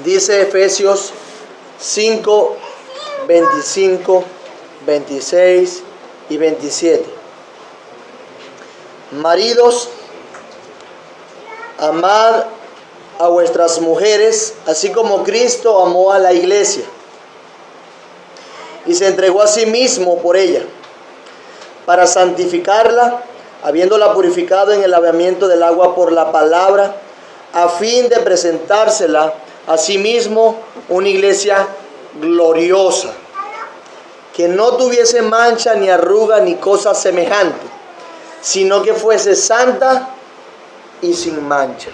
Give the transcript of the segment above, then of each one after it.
Dice Efesios 5, 25, 26 y 27. Maridos, amad a vuestras mujeres, así como Cristo amó a la iglesia y se entregó a sí mismo por ella, para santificarla, habiéndola purificado en el lavamiento del agua por la palabra, a fin de presentársela a sí mismo una iglesia gloriosa, que no tuviese mancha ni arruga ni cosa semejante, sino que fuese santa y sin mancha.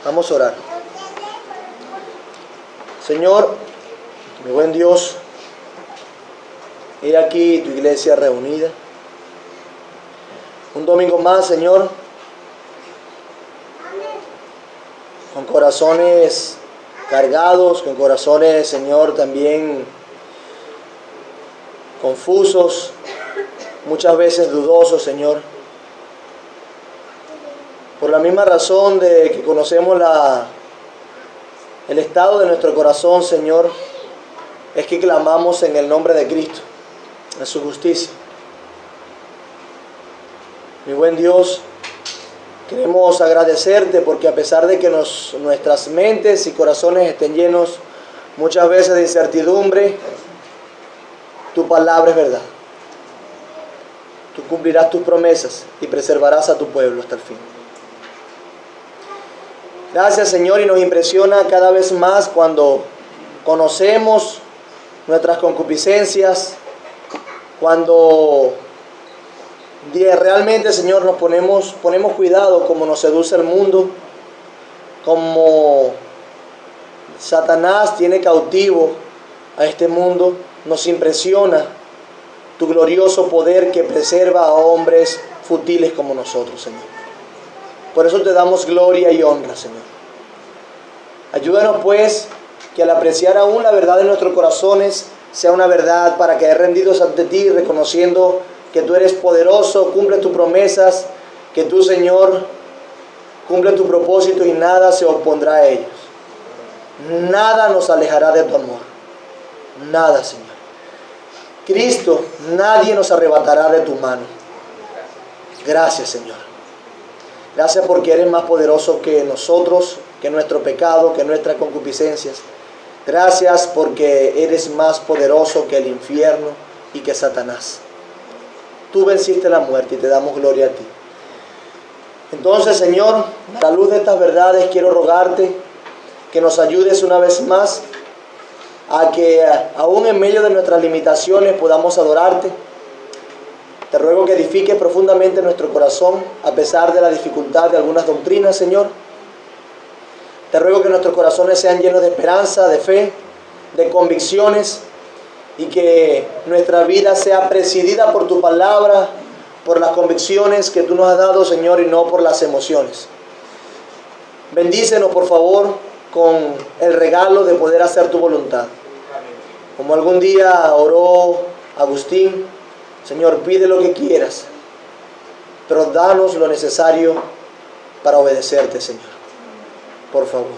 Vamos a orar. Señor, mi buen Dios, he aquí tu iglesia reunida. Un domingo más, Señor, con corazones cargados, con corazones, Señor, también confusos, muchas veces dudosos, Señor. Por la misma razón de que conocemos el estado de nuestro corazón, Señor, es que clamamos en el nombre de Cristo, en su justicia. Mi buen Dios, queremos agradecerte porque a pesar de que nuestras mentes y corazones estén llenos muchas veces de incertidumbre, tu palabra es verdad. Tú cumplirás tus promesas y preservarás a tu pueblo hasta el fin. Gracias, Señor, y nos impresiona cada vez más cuando conocemos nuestras concupiscencias, cuando realmente, Señor, nos ponemos cuidado como nos seduce el mundo, como Satanás tiene cautivo a este mundo. Nos impresiona tu glorioso poder que preserva a hombres futiles como nosotros, Señor. Por eso te damos gloria y honra, Señor. Ayúdanos, pues, que al apreciar aún la verdad de nuestros corazones, sea una verdad para quedar rendidos ante ti, reconociendo que tú eres poderoso, cumple tus promesas, que tú, Señor, cumple tu propósito y nada se opondrá a ellos. Nada nos alejará de tu amor. Nada, Señor. Cristo, nadie nos arrebatará de tu mano. Gracias, Señor. Gracias porque eres más poderoso que nosotros, que nuestro pecado, que nuestras concupiscencias. Gracias porque eres más poderoso que el infierno y que Satanás. Tú venciste la muerte y te damos gloria a ti. Entonces, Señor, a la luz de estas verdades quiero rogarte que nos ayudes una vez más a que aún en medio de nuestras limitaciones podamos adorarte. Te ruego que edifiques profundamente nuestro corazón a pesar de la dificultad de algunas doctrinas, Señor. Te ruego que nuestros corazones sean llenos de esperanza, de fe, de convicciones, y que nuestra vida sea presidida por tu palabra, por las convicciones que tú nos has dado, Señor, y no por las emociones. Bendícenos, por favor, con el regalo de poder hacer tu voluntad. Como algún día oró Agustín, Señor, pide lo que quieras, pero danos lo necesario para obedecerte, Señor. Por favor.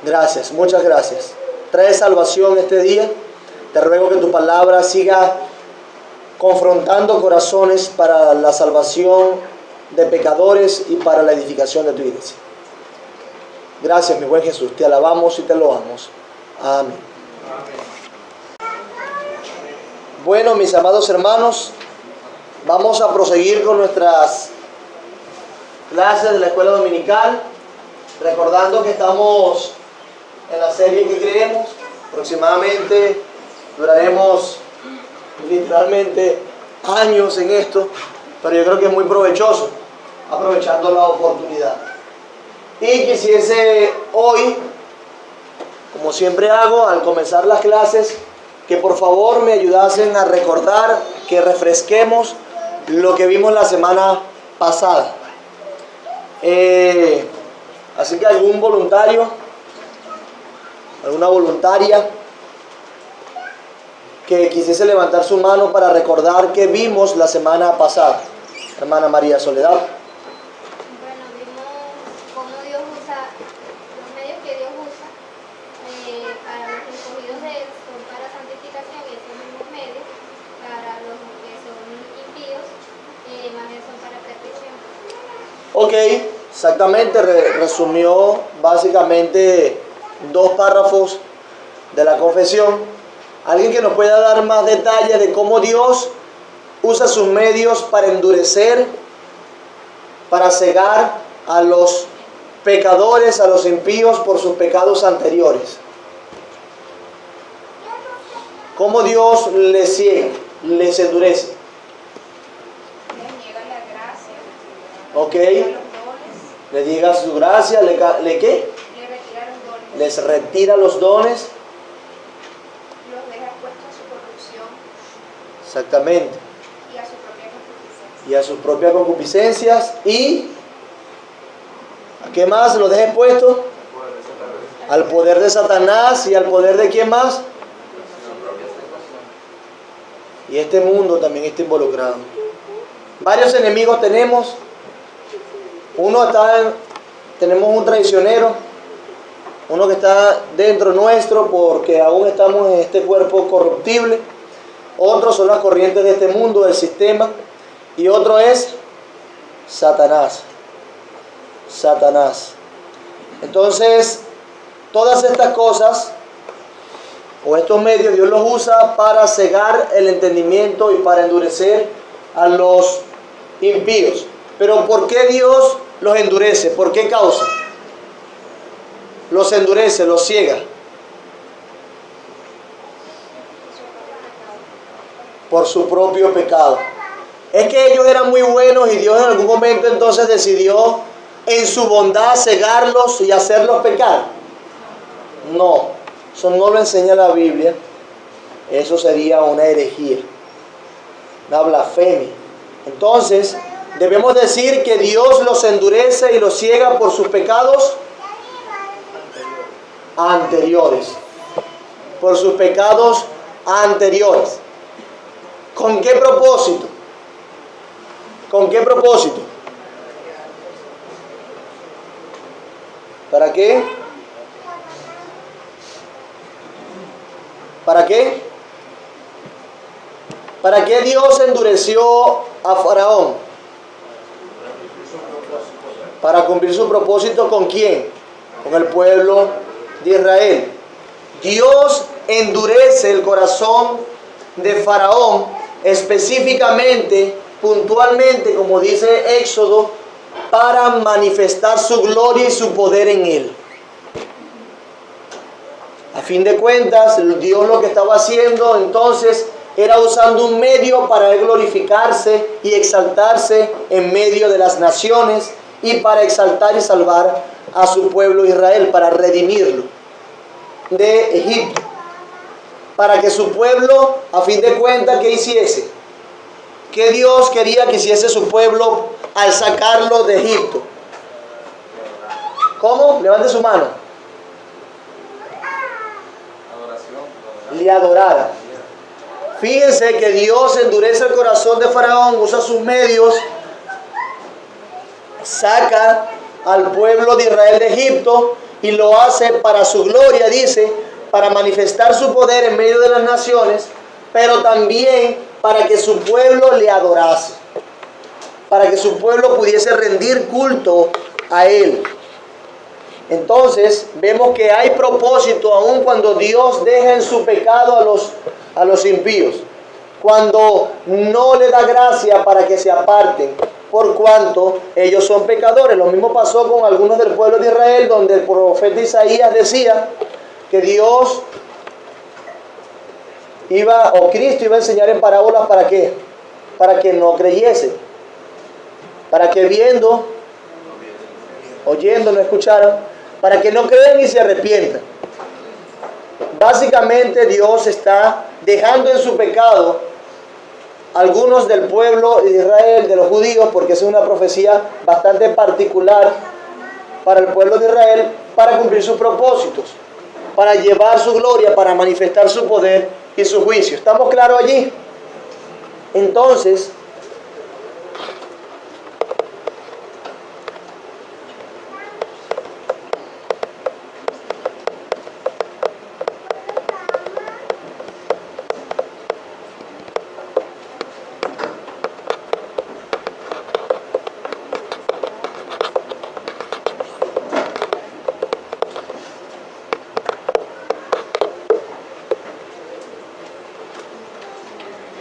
Gracias, muchas gracias. Trae salvación este día. Te ruego que tu palabra siga confrontando corazones para la salvación de pecadores y para la edificación de tu iglesia. Gracias, mi buen Jesús. Te alabamos y te loamos. Amén. Bueno, mis amados hermanos, vamos a proseguir con nuestras clases de la escuela dominical, recordando que estamos en la serie que creemos. Aproximadamente duraremos literalmente años en esto, pero yo creo que es muy provechoso, aprovechando la oportunidad. Y quisiese hoy, como siempre hago al comenzar las clases, que por favor me ayudasen a recordar, que refresquemos lo que vimos la semana pasada. Así que algún voluntario, alguna voluntaria que quisiese levantar su mano para recordar que vimos la semana pasada. Hermana María Soledad. Bueno, vimos cómo Dios los medios que Dios usa para los escogidos de Él son para santificación y esos mismos medios para los que son impíos, más bien son para perdición. Ok, exactamente, resumió básicamente 2 párrafos de la confesión. Alguien que nos pueda dar más detalles de cómo Dios usa sus medios para endurecer, para cegar a los pecadores, a los impíos por sus pecados anteriores. ¿Cómo Dios les ciega, les endurece? Les niega la gracia. Ok. Los dones. Le niega su gracia, ¿le qué? Le retira los dones. Les retira los dones. Los deja expuestos a su corrupción. Exactamente. Y a su propia concupiscencia. Y a sus propias concupiscencias. ¿Y a qué más los deja expuestos? Al poder de Satanás. ¿Y al poder de quién más? Y este mundo también está involucrado. Varios enemigos tenemos. Tenemos un traicionero, uno que está dentro nuestro porque aún estamos en este cuerpo corruptible. Otros son las corrientes de este mundo, del sistema. Y otro es Satanás. Satanás. Entonces, todas estas cosas o estos medios Dios los usa para cegar el entendimiento y para endurecer a los impíos. Pero ¿por qué Dios los endurece? ¿Por qué causa? Los endurece, los ciega. Por su propio pecado. Es que ellos eran muy buenos y Dios en algún momento entonces decidió en su bondad cegarlos y hacerlos pecar. No, eso no lo enseña la Biblia. Eso sería una herejía, una blasfemia. Entonces, debemos decir que Dios los endurece y los ciega por sus pecados anteriores. Por sus pecados anteriores. ¿Con qué propósito? ¿Con qué propósito? ¿Para qué? ¿Para qué? ¿Para qué Dios endureció a Faraón? Para cumplir su propósito, ¿con quién? Con el pueblo de Israel. Dios endurece el corazón de Faraón específicamente, puntualmente, como dice Éxodo, para manifestar su gloria y su poder en él. A fin de cuentas, Dios lo que estaba haciendo entonces era usando un medio para él glorificarse y exaltarse en medio de las naciones y para exaltar y salvar a su pueblo Israel, para redimirlo de Egipto. Para que su pueblo, a fin de cuentas, ¿qué hiciese? ¿Qué Dios quería que hiciese su pueblo al sacarlo de Egipto? ¿Cómo? Levante su mano. Le adorara. Fíjense que Dios endurece el corazón de Faraón, usa sus medios, saca al pueblo de Israel de Egipto y lo hace para su gloria, dice, para manifestar su poder en medio de las naciones, pero también para que su pueblo le adorase, para que su pueblo pudiese rendir culto a él. Entonces vemos que hay propósito aun cuando Dios deja en su pecado a los impíos, cuando no le da gracia para que se aparten, por cuanto ellos son pecadores. Lo mismo pasó con algunos del pueblo de Israel, donde el profeta Isaías decía que Dios Cristo iba a enseñar en parábolas. ¿Para qué? Para que no creyesen, para que viendo, oyendo, no escucharan, para que no crean y se arrepientan. Básicamente Dios está dejando en su pecado algunos del pueblo de Israel, de los judíos, porque esa es una profecía bastante particular para el pueblo de Israel, para cumplir sus propósitos, para llevar su gloria, para manifestar su poder y su juicio. ¿Estamos claros allí? Entonces,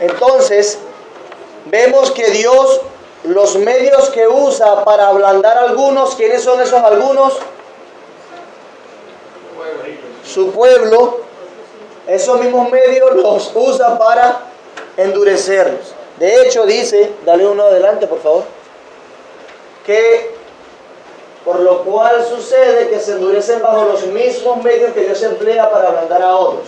Entonces, vemos que Dios, los medios que usa para ablandar a algunos, ¿quiénes son esos algunos? Su pueblo. Esos mismos medios los usa para endurecerlos. De hecho, dice, dale uno adelante, por favor, que por lo cual sucede que se endurecen bajo los mismos medios que Dios emplea para ablandar a otros.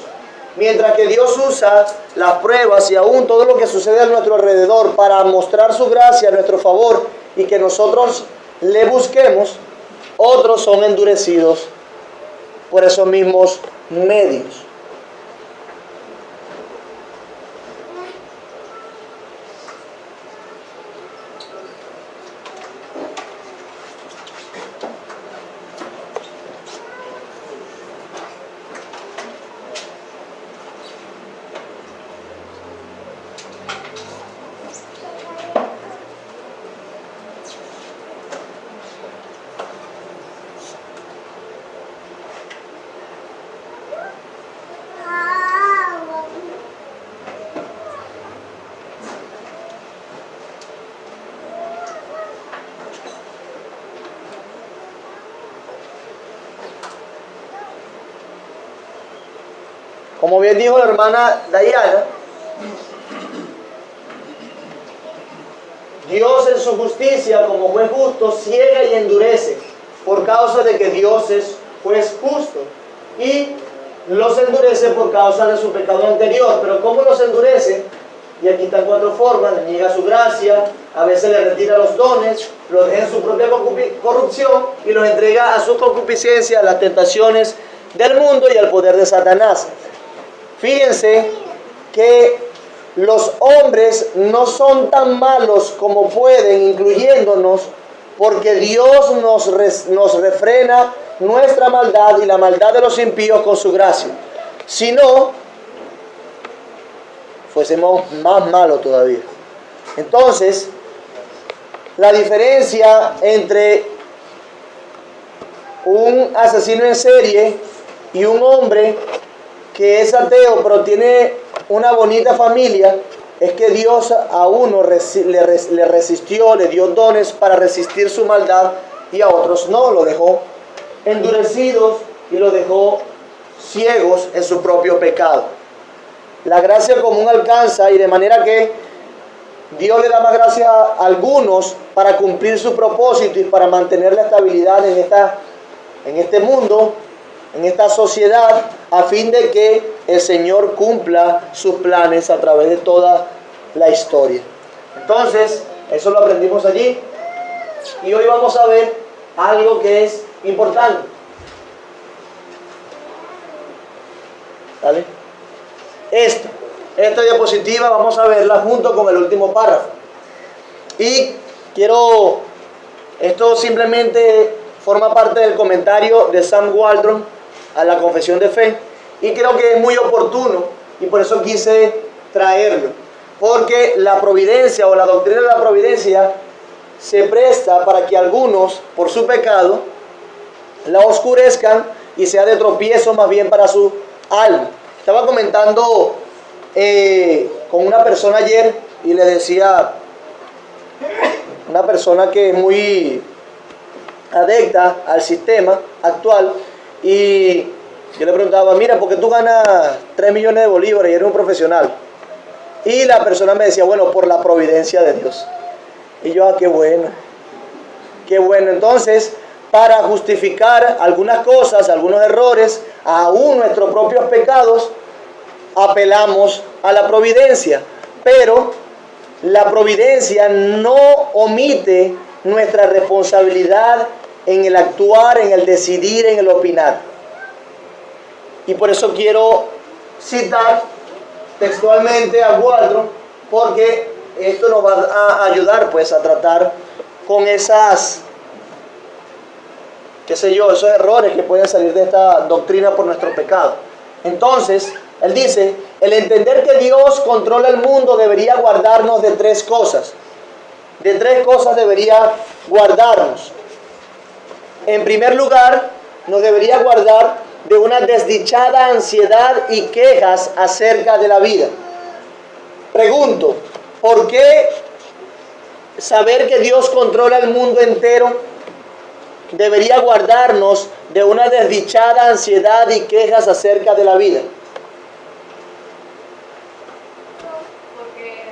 Mientras que Dios usa las pruebas y aún todo lo que sucede a nuestro alrededor para mostrar su gracia a nuestro favor y que nosotros le busquemos, otros son endurecidos por esos mismos medios. Como bien dijo la hermana Diana, Dios en su justicia como juez justo ciega y endurece por causa de que Dios es juez justo y los endurece por causa de su pecado anterior. Pero ¿cómo los endurece? Y aquí están 4 formas: le niega su gracia, a veces le retira los dones, los deja en su propia corrupción y los entrega a su concupiscencia, a las tentaciones del mundo y al poder de Satanás. Fíjense que los hombres no son tan malos como pueden, incluyéndonos, porque Dios nos refrena nuestra maldad y la maldad de los impíos con su gracia. Si no, fuésemos más malos todavía. Entonces, la diferencia entre un asesino en serie y un hombre que es ateo pero tiene una bonita familia es que Dios a uno le resistió, le dio dones para resistir su maldad y a otros no, lo dejó endurecidos y lo dejó ciegos en su propio pecado. La gracia común alcanza y de manera que Dios le da más gracia a algunos para cumplir su propósito y para mantener la estabilidad en este mundo, en esta sociedad, a fin de que el Señor cumpla sus planes a través de toda la historia. Entonces, eso lo aprendimos allí. Y hoy vamos a ver algo que es importante. ¿Vale? Esta diapositiva vamos a verla junto con el último párrafo. Y esto simplemente forma parte del comentario de Sam Waldron a la Confesión de Fe, y creo que es muy oportuno y por eso quise traerlo, porque la providencia o la doctrina de la providencia se presta para que algunos por su pecado la oscurezcan y sea de tropiezo más bien para su alma. Estaba comentando con una persona ayer y le decía, una persona que es muy adicta al sistema actual, y yo le preguntaba, mira, ¿por qué tú ganas 3 millones de bolívares y eres un profesional? Y la persona me decía, bueno, por la providencia de Dios. Y yo, qué bueno, qué bueno. Entonces, para justificar algunas cosas, algunos errores, aún nuestros propios pecados, apelamos a la providencia. Pero la providencia no omite nuestra responsabilidad en el actuar, en el decidir, en el opinar. Y por eso quiero citar textualmente a Waldron, porque esto nos va a ayudar pues a tratar con esos errores que pueden salir de esta doctrina por nuestro pecado. Entonces, él dice, el entender que Dios controla el mundo debería guardarnos de 3 cosas. De 3 cosas debería guardarnos. En primer lugar, nos debería guardar de una desdichada ansiedad y quejas acerca de la vida. Pregunto, ¿por qué saber que Dios controla el mundo entero debería guardarnos de una desdichada ansiedad y quejas acerca de la vida? Porque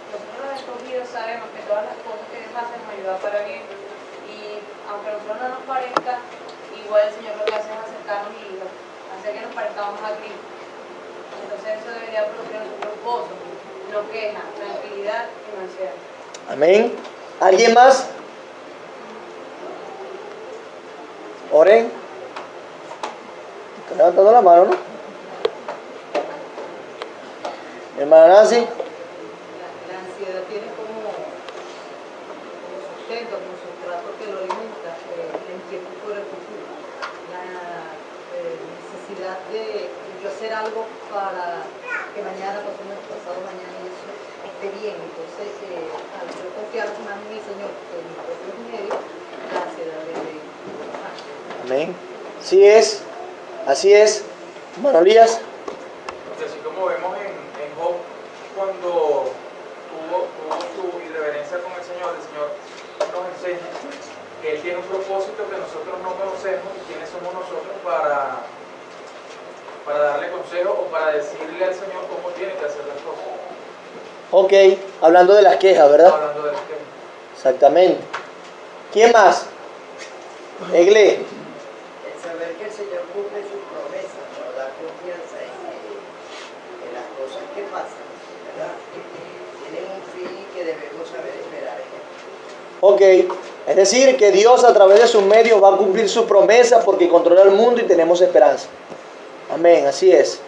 nosotros los escogidos sabemos que todas las cosas que Dios hace nos ayudan para bien, y aunque a nosotros no nos parezca, igual el Señor lo que hace es acercarnos y hacer que nos parezcamos más a Cristo. Entonces eso debería producir en nosotros gozo, no queja, tranquilidad y no ansiedad. Amén. ¿Alguien más? Oren. Está levantando la mano, ¿no? Hermana Nancy. La ansiedad tiene como sustento, como sustrato que lo alimenta, la inquietud por el futuro, la necesidad de yo hacer algo para que mañana, pasado mañana, y eso esté bien. Entonces, al yo confiar más en el Señor que en mis propios medios, la ansiedad debe bajar. Amén. Así es. Hermano Elías. Porque así como vemos en Job, cuando tuvo su irreverencia con el Señor nos enseña que Él tiene un propósito que nosotros no conocemos y quiénes somos nosotros para darle consejo o para decirle al Señor cómo tiene que hacer las cosas. Ok, hablando de las quejas, ¿verdad? Hablando de las quejas. Exactamente. ¿Quién más? Egle. El saber que el Señor cumple sus promesas nos da confianza en las cosas que pasan, ¿verdad? Que tienen un fin y que debemos saber esperar en él. Ok, es decir, que Dios a través de sus medios va a cumplir su promesa porque controla el mundo y tenemos esperanza. Amén, así es.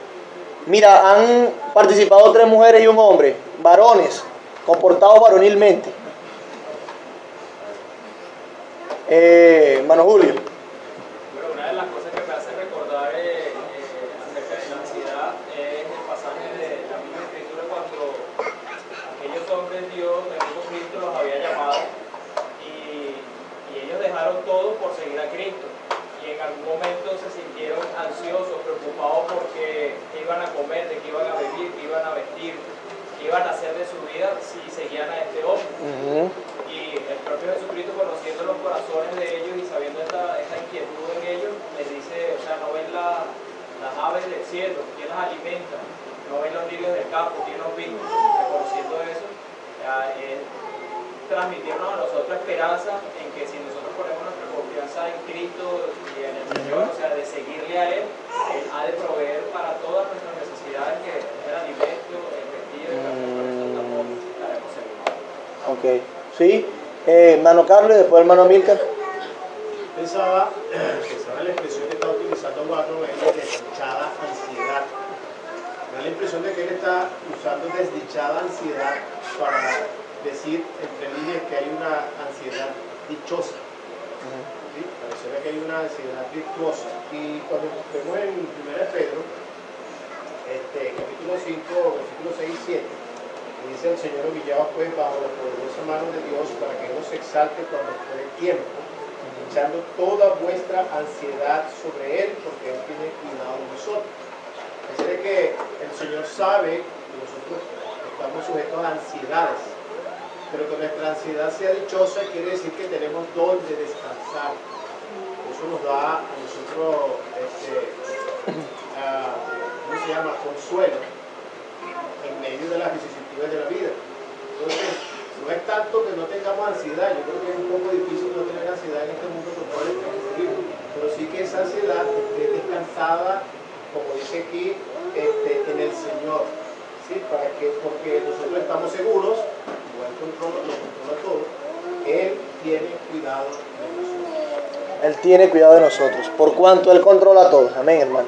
Mira, han participado 3 mujeres y un hombre, varones, comportados varonilmente. Hermano Julio. Bueno, una de las cosas que me hace recordar acerca de la ansiedad es el pasaje de la misma Escritura cuando aquellos hombres Dios, el mismo Cristo los había llamado y ellos dejaron todo por seguir a Cristo. Y en algún momento se sintieron ansiosos, preocupados porque qué iban a comer, de qué iban a vivir, qué iban a vestir, qué iban a hacer de su vida si seguían a este hombre. Y el propio Jesucristo, conociendo los corazones de ellos y sabiendo esta inquietud en ellos, les dice, o sea, no ven las aves del cielo, ¿quién las alimenta? No ven los lirios del campo, ¿quién los viste? Reconociendo eso, es transmitirnos a nosotros esperanza en que si nosotros ponemos nuestra confianza en Cristo y en el Señor, o sea, de seguirle a Él, Él ha de proveer para todas nuestras necesidades, que es el alimento, el vestido, y por eso estamos estaremos seguros. Ok, sí. Hermano Carlos y después hermano Milka. Pensaba en la expresión que está utilizando Guardo, es de desdichada ansiedad. Me da la impresión de que él está usando desdichada ansiedad para decir entre líneas que hay una ansiedad dichosa. ¿Sí? Pareciera que hay una ansiedad virtuosa. Y cuando vemos en 1 Pedro, capítulo 5, versículos 6 y 7, dice el Señor: humillaos pues bajo la poderosa mano de Dios para que no se exalte cuando esté tiempo, echando toda vuestra ansiedad sobre Él, porque Él tiene cuidado de nosotros. Es decir, que el Señor sabe que nosotros estamos sujetos a ansiedades, pero que nuestra ansiedad sea dichosa quiere decir que tenemos donde descansar. Eso nos da a nosotros, ¿cómo se llama? Consuelo en medio de las vicisitudes de la vida. Entonces, no es tanto que no tengamos ansiedad, yo creo que es un poco difícil no tener ansiedad en este mundo con todo el que vivimos, pero sí que esa ansiedad esté descansada, como dice aquí, en el Señor, ¿sí? Porque nosotros estamos seguros, como Él lo controla todo, Él tiene cuidado de nosotros. Él tiene cuidado de nosotros, por cuanto Él controla todo. Amén, hermano.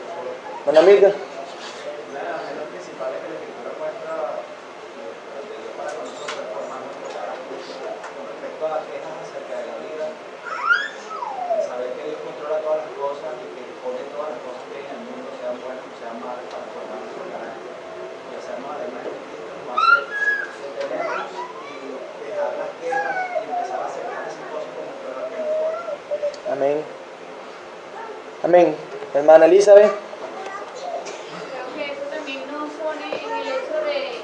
Hermana Milka. Una de las reglas principales que la Escritura muestra de Dios para nosotros es formar nuestro carácter con respecto a las quejas acerca de la vida, de saber que Dios controla todas las cosas y que pone todas las cosas que hay en el mundo, sean buenas o sean malas, para formar nuestro carácter y hacernos además de Cristo, nos hace detenernos y dejar las quejas y empezar a aceptar esas cosas como pruebas que nos forman. Amén. Amén. Hermana Elizabeth. Creo que eso también nos pone en el hecho de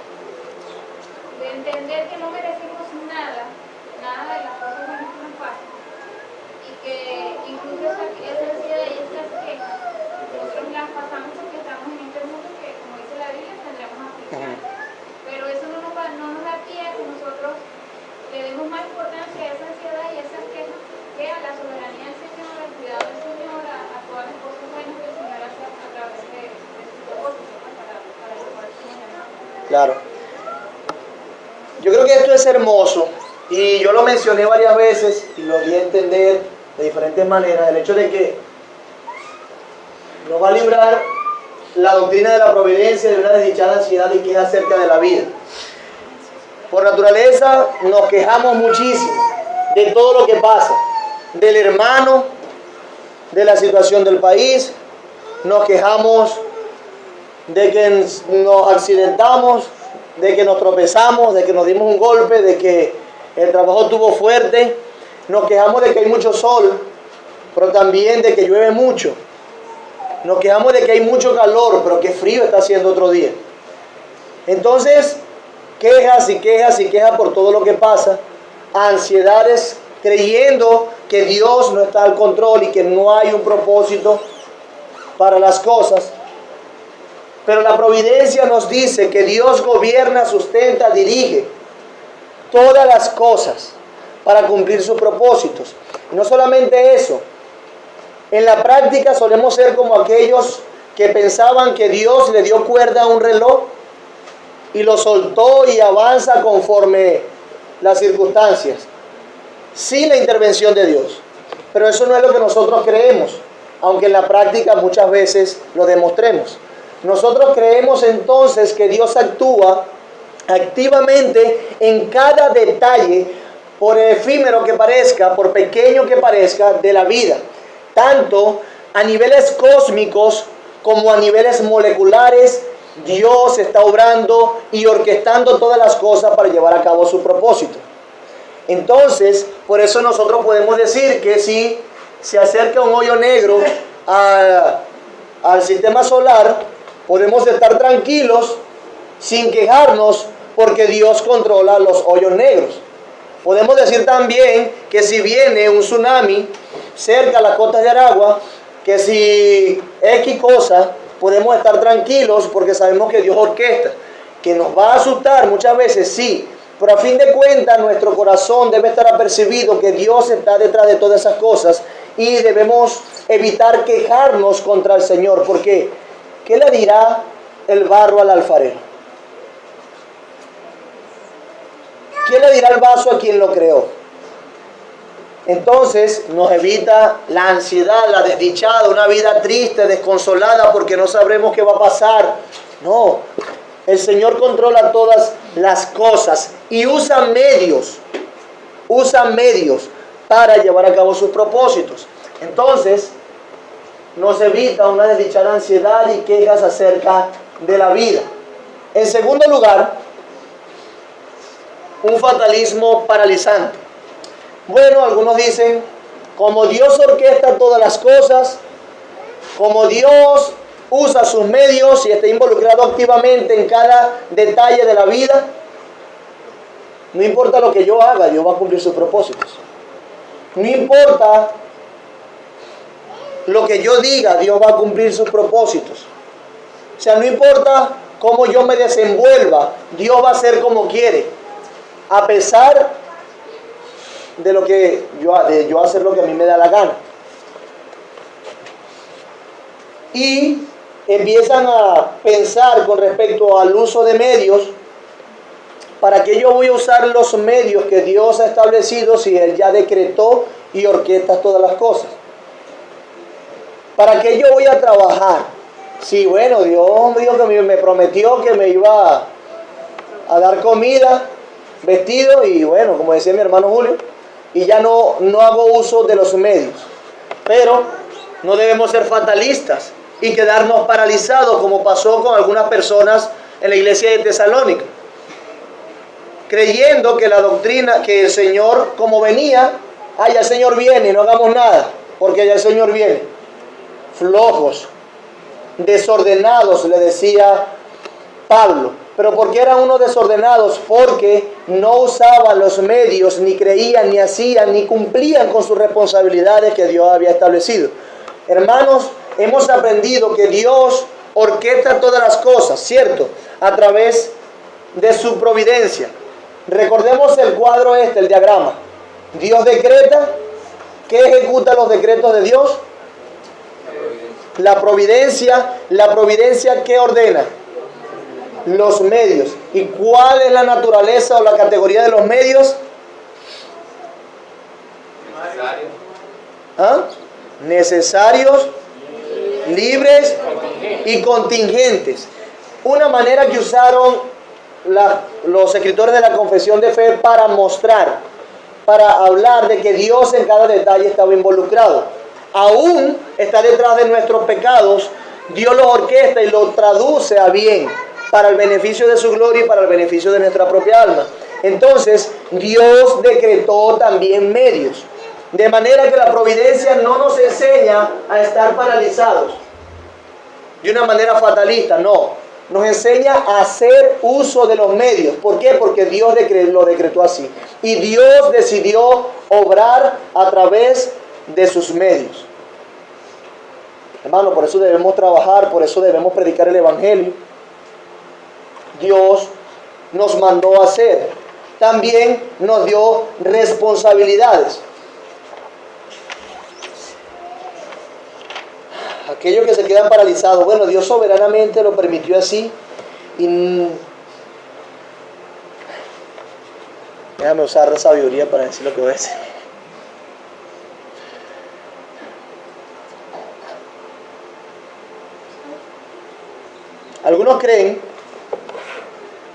le demos más importancia a esa ansiedad y a esas quejas que a la soberanía del Señor, al cuidado del Señor, a todas las cosas buenas que el Señor hace a través de su propósito para el corazón. Claro. Yo creo que esto es hermoso y yo lo mencioné varias veces y lo di a entender de diferentes maneras, el hecho de que nos va a librar la doctrina de la providencia de una desdichada ansiedad y queja acerca de la vida. Por naturaleza nos quejamos muchísimo de todo lo que pasa, del hermano, de la situación del país, nos quejamos de que nos accidentamos, de que nos tropezamos, de que nos dimos un golpe, de que el trabajo estuvo fuerte, nos quejamos de que hay mucho sol, pero también de que llueve mucho. Nos quejamos de que hay mucho calor, pero qué frío está haciendo otro día. Entonces, quejas y quejas y quejas por todo lo que pasa, ansiedades, creyendo que Dios no está al control y que no hay un propósito para las cosas. Pero la providencia nos dice que Dios gobierna, sustenta, dirige todas las cosas para cumplir sus propósitos. Y no solamente eso, en la práctica solemos ser como aquellos que pensaban que Dios le dio cuerda a un reloj y lo soltó y avanza conforme las circunstancias, sin la intervención de Dios. Pero eso no es lo que nosotros creemos, aunque en la práctica muchas veces lo demostremos. Nosotros creemos entonces que Dios actúa activamente en cada detalle, por efímero que parezca, por pequeño que parezca, de la vida, tanto a niveles cósmicos como a niveles moleculares. Dios está obrando y orquestando todas las cosas para llevar a cabo su propósito. Entonces, por eso nosotros podemos decir que si se acerca un hoyo negro al sistema solar, podemos estar tranquilos sin quejarnos porque Dios controla los hoyos negros. Podemos decir también que si viene un tsunami cerca a las costas de Aragua, que si X cosa, podemos estar tranquilos porque sabemos que Dios orquesta, que nos va a asustar muchas veces, sí, pero a fin de cuentas nuestro corazón debe estar apercibido que Dios está detrás de todas esas cosas y debemos evitar quejarnos contra el Señor, porque ¿qué le dirá el barro al alfarero? ¿Qué le dirá el vaso a quien lo creó? Entonces nos evita la ansiedad, la desdichada, una vida triste, desconsolada porque no sabremos qué va a pasar. No, el Señor controla todas las cosas y usa medios para llevar a cabo sus propósitos. Entonces nos evita una desdichada ansiedad y quejas acerca de la vida. En segundo lugar, un fatalismo paralizante. Bueno, algunos dicen, como Dios orquesta todas las cosas, como Dios usa sus medios y está involucrado activamente en cada detalle de la vida, no importa lo que yo haga, Dios va a cumplir sus propósitos. No importa lo que yo diga, Dios va a cumplir sus propósitos. O sea, no importa cómo yo me desenvuelva, Dios va a hacer como quiere, a pesar de lo que yo hacer lo que a mí me da la gana. Y empiezan a pensar con respecto al uso de medios. ¿Para qué yo voy a usar los medios que Dios ha establecido si Él ya decretó y orquesta todas las cosas? ¿Para qué yo voy a trabajar? Sí, bueno, Dios dijo que me prometió que me iba a dar comida, vestido y bueno, como decía mi hermano Julio, y ya no hago uso de los medios. Pero no debemos ser fatalistas y quedarnos paralizados como pasó con algunas personas en la iglesia de Tesalónica, creyendo que la doctrina, que el Señor como venía, ya el Señor viene, no hagamos nada, porque ya el Señor viene. Flojos, desordenados, le decía Pablo. ¿Pero por qué eran unos desordenados? Porque no usaban los medios, ni creían, ni hacían, ni cumplían con sus responsabilidades que Dios había establecido. Hermanos, hemos aprendido que Dios orquesta todas las cosas, ¿cierto? A través de su providencia. Recordemos el cuadro el diagrama. Dios decreta. ¿Qué ejecuta los decretos de Dios? La providencia. La providencia, ¿qué ordena? Los medios. ¿Y cuál es la naturaleza o la categoría de los medios? ¿Ah? Necesarios, libres y contingentes. Una manera que usaron los escritores de la confesión de fe para mostrar, para hablar de que Dios en cada detalle estaba involucrado. Aún está detrás de nuestros pecados, Dios los orquesta y los traduce a bien para el beneficio de su gloria y para el beneficio de nuestra propia alma. Entonces, Dios decretó también medios. De manera que la providencia no nos enseña a estar paralizados de una manera fatalista, no. Nos enseña a hacer uso de los medios. ¿Por qué? Porque Dios lo decretó así. Y Dios decidió obrar a través de sus medios. Hermano, por eso debemos trabajar, por eso debemos predicar el Evangelio. Dios nos mandó a hacer. También nos dio responsabilidades. Aquellos que se quedan paralizados, bueno, Dios soberanamente lo permitió así. Y déjame usar la sabiduría para decir lo que voy a decir. Algunos creen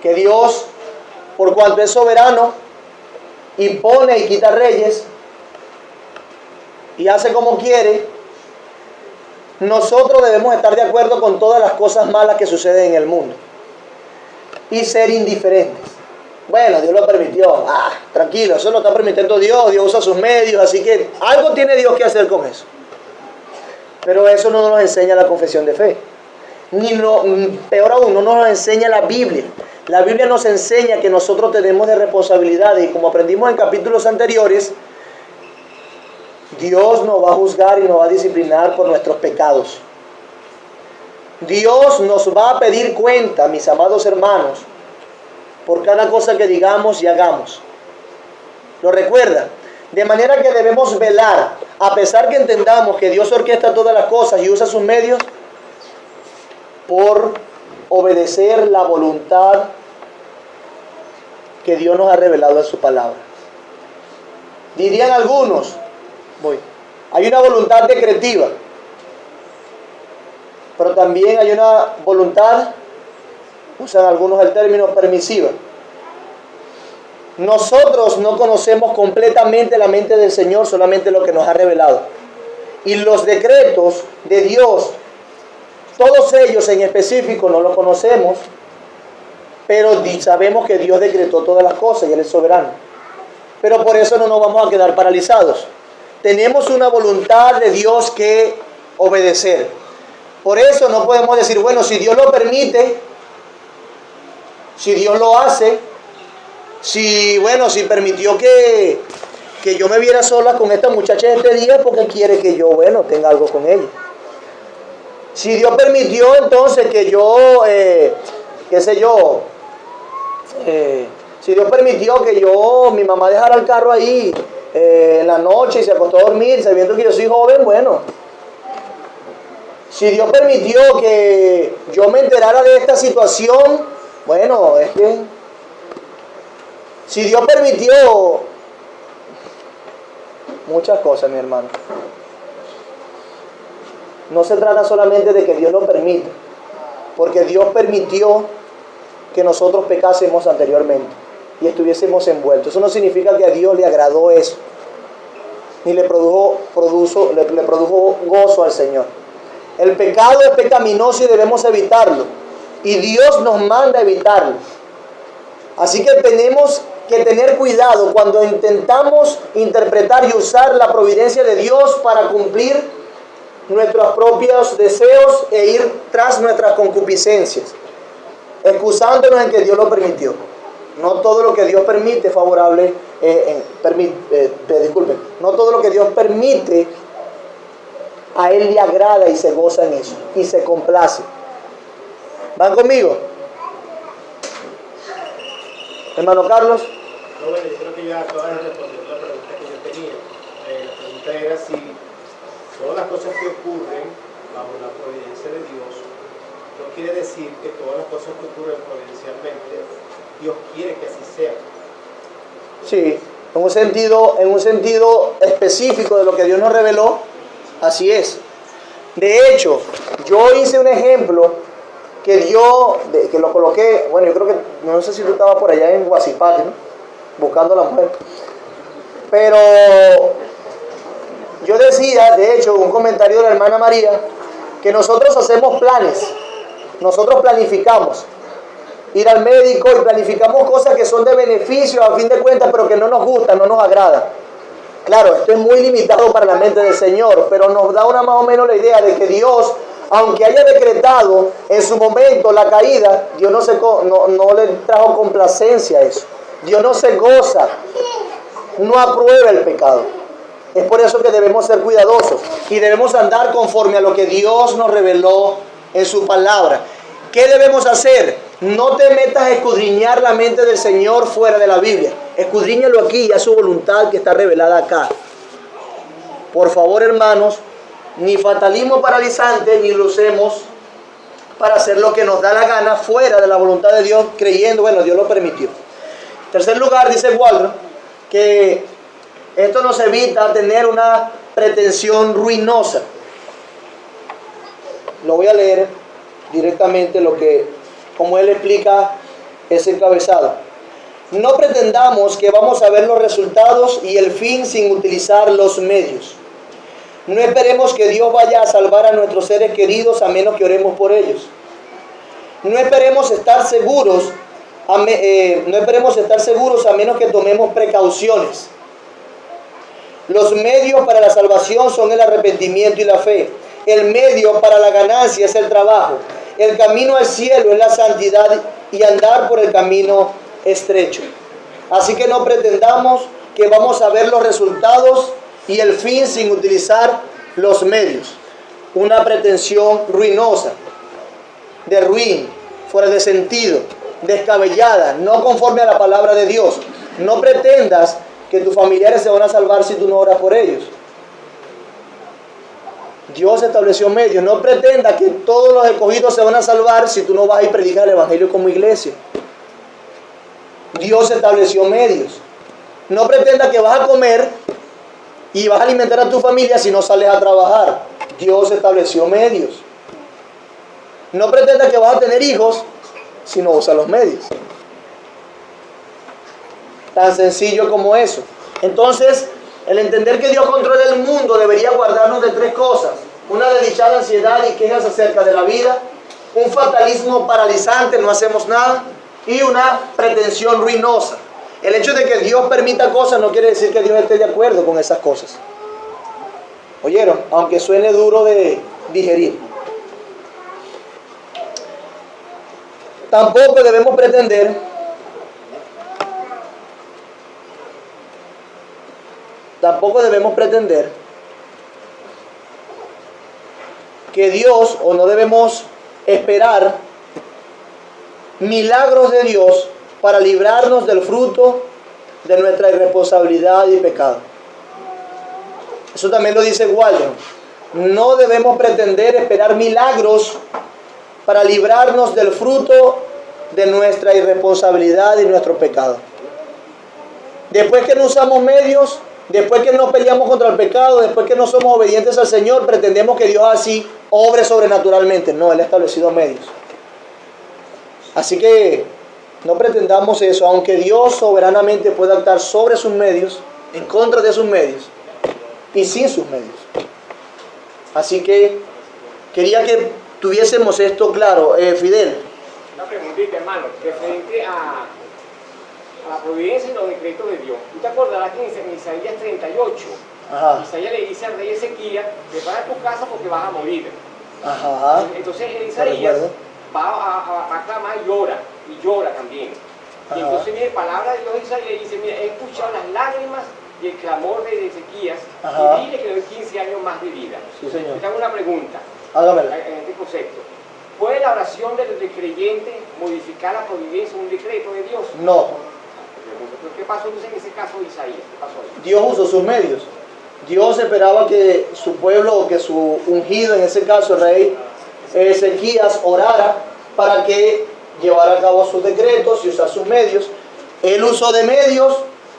que Dios, por cuanto es soberano, impone y quita reyes y hace como quiere. Nosotros debemos estar de acuerdo con todas las cosas malas que suceden en el mundo y ser indiferentes. Bueno, Dios lo permitió. Tranquilo, eso lo está permitiendo Dios. Dios usa sus medios, así que algo tiene Dios que hacer con eso. Pero eso no nos enseña la confesión de fe. Peor aún, no nos enseña la Biblia. La Biblia nos enseña que nosotros tenemos de responsabilidades y como aprendimos en capítulos anteriores, Dios nos va a juzgar y nos va a disciplinar por nuestros pecados. Dios nos va a pedir cuenta, mis amados hermanos, por cada cosa que digamos y hagamos. ¿Lo recuerda? De manera que debemos velar, a pesar que entendamos que Dios orquesta todas las cosas y usa sus medios, por obedecer la voluntad que Dios nos ha revelado en su palabra. Dirían algunos, hay una voluntad decretiva, pero también hay una voluntad, usan algunos el término permisiva. Nosotros no conocemos completamente la mente del Señor, solamente lo que nos ha revelado. Y los decretos de Dios, todos ellos en específico no los conocemos, pero sabemos que Dios decretó todas las cosas y Él es soberano. Pero por eso no nos vamos a quedar paralizados. Tenemos una voluntad de Dios que obedecer. Por eso no podemos decir, bueno, si Dios lo permite, si Dios lo hace, si permitió que yo me viera sola con esta muchacha este día, porque quiere que yo, tenga algo con ella. Si Dios permitió entonces que yo, si Dios permitió que mi mamá dejara el carro ahí en la noche y se acostó a dormir, sabiendo que yo soy joven, si Dios permitió que yo me enterara de esta situación, es que si Dios permitió muchas cosas, mi hermano. No se trata solamente de que Dios lo permita, porque Dios permitió que nosotros pecásemos anteriormente y estuviésemos envueltos. Eso no significa que a Dios le agradó eso, ni le produjo gozo al Señor. El pecado es pecaminoso y debemos evitarlo, y Dios nos manda a evitarlo. Así que tenemos que tener cuidado cuando intentamos interpretar y usar la providencia de Dios para cumplir nuestros propios deseos e ir tras nuestras concupiscencias, excusándonos en que Dios lo permitió. No todo lo que Dios permite es favorable, no todo lo que Dios permite a Él le agrada y se goza en eso y se complace. ¿Van conmigo? Hermano Carlos. No, bueno, yo creo que ya acabas de responder la pregunta que yo tenía. La pregunta era si todas las cosas que ocurren bajo la providencia de Dios, no quiere decir que todas las cosas que ocurren providencialmente, Dios quiere que así sea. Sí, en un sentido específico de lo que Dios nos reveló, así es. De hecho, yo hice un ejemplo que lo coloqué, bueno, yo creo que, no sé si tú estabas por allá en Guasipate, ¿no? Buscando a la mujer. Pero yo decía, de hecho, un comentario de la hermana María, que nosotros hacemos planes, nosotros planificamos ir al médico y planificamos cosas que son de beneficio a fin de cuentas, pero que no nos gustan, no nos agradan. Claro, esto es muy limitado para la mente del Señor, pero nos da una más o menos la idea de que Dios, aunque haya decretado en su momento la caída, Dios no le trajo complacencia a eso. Dios no se goza, no aprueba el pecado. Es por eso que debemos ser cuidadosos y debemos andar conforme a lo que Dios nos reveló en su palabra. ¿Qué debemos hacer? No te metas a escudriñar la mente del Señor fuera de la Biblia. Escudriñalo aquí, a su voluntad que está revelada acá. Por favor, hermanos, ni fatalismo paralizante, ni lo usemos para hacer lo que nos da la gana fuera de la voluntad de Dios, creyendo, bueno, Dios lo permitió. En tercer lugar, dice Waldron, que esto nos evita tener una pretensión ruinosa. Lo voy a leer directamente como él explica ese encabezado. No pretendamos que vamos a ver los resultados y el fin sin utilizar los medios. No esperemos que Dios vaya a salvar a nuestros seres queridos a menos que oremos por ellos. No esperemos estar seguros a menos que tomemos precauciones. Los medios para la salvación son el arrepentimiento y la fe. El medio para la ganancia es el trabajo. El camino al cielo es la santidad y andar por el camino estrecho. Así que no pretendamos que vamos a ver los resultados y el fin sin utilizar los medios. Una pretensión ruinosa, de ruin, fuera de sentido, descabellada, no conforme a la palabra de Dios. No pretendas que tus familiares se van a salvar si tú no oras por ellos. Dios estableció medios. No pretenda que todos los escogidos se van a salvar si tú no vas y predicas el evangelio como iglesia. Dios estableció medios. No pretenda que vas a comer y vas a alimentar a tu familia si no sales a trabajar. Dios estableció medios. No pretenda que vas a tener hijos si no usas los medios. Tan sencillo como eso. Entonces, el entender que Dios controla el mundo debería guardarnos de tres cosas. Una desdichada ansiedad y quejas acerca de la vida. Un fatalismo paralizante, no hacemos nada. Y una pretensión ruinosa. El hecho de que Dios permita cosas no quiere decir que Dios esté de acuerdo con esas cosas. ¿Oyeron? Aunque suene duro de digerir. Tampoco debemos pretender que Dios, o no debemos esperar milagros de Dios para librarnos del fruto de nuestra irresponsabilidad y pecado. Eso también lo dice Waldron. No debemos pretender esperar milagros para librarnos del fruto de nuestra irresponsabilidad y nuestro pecado. Después que no usamos medios, después que no peleamos contra el pecado, después que no somos obedientes al Señor, pretendemos que Dios así obre sobrenaturalmente. No, Él ha establecido medios. Así que no pretendamos eso, aunque Dios soberanamente pueda actuar sobre sus medios, en contra de sus medios y sin sus medios. Así que quería que tuviésemos esto claro. Fidel. Una preguntita, hermano, referente a la providencia y los decretos de Dios. ¿Tú te acordarás que en Isaías 38, Ajá. Isaías le dice al rey Ezequías, prepara tu casa porque vas a morir? Ajá. Entonces Isaías va a clamar y llora también. Ajá. Y entonces viene palabra de Dios a Isaías y dice, mira, he escuchado las lágrimas y el clamor de Ezequías. Ajá. Y dile que le doy 15 años más de vida. Sí, señor. Yo te hago una pregunta. Hágamela. En este concepto. ¿Puede la oración del creyente modificar la providencia, un decreto de Dios? No. ¿Qué pasó entonces en ese caso de Isaías? ¿Qué pasó ahí? Dios usó sus medios. Dios esperaba que su pueblo, o que su ungido, en ese caso el rey Ezequías, orara para que llevara a cabo sus decretos y usar sus medios. Él usó de medios,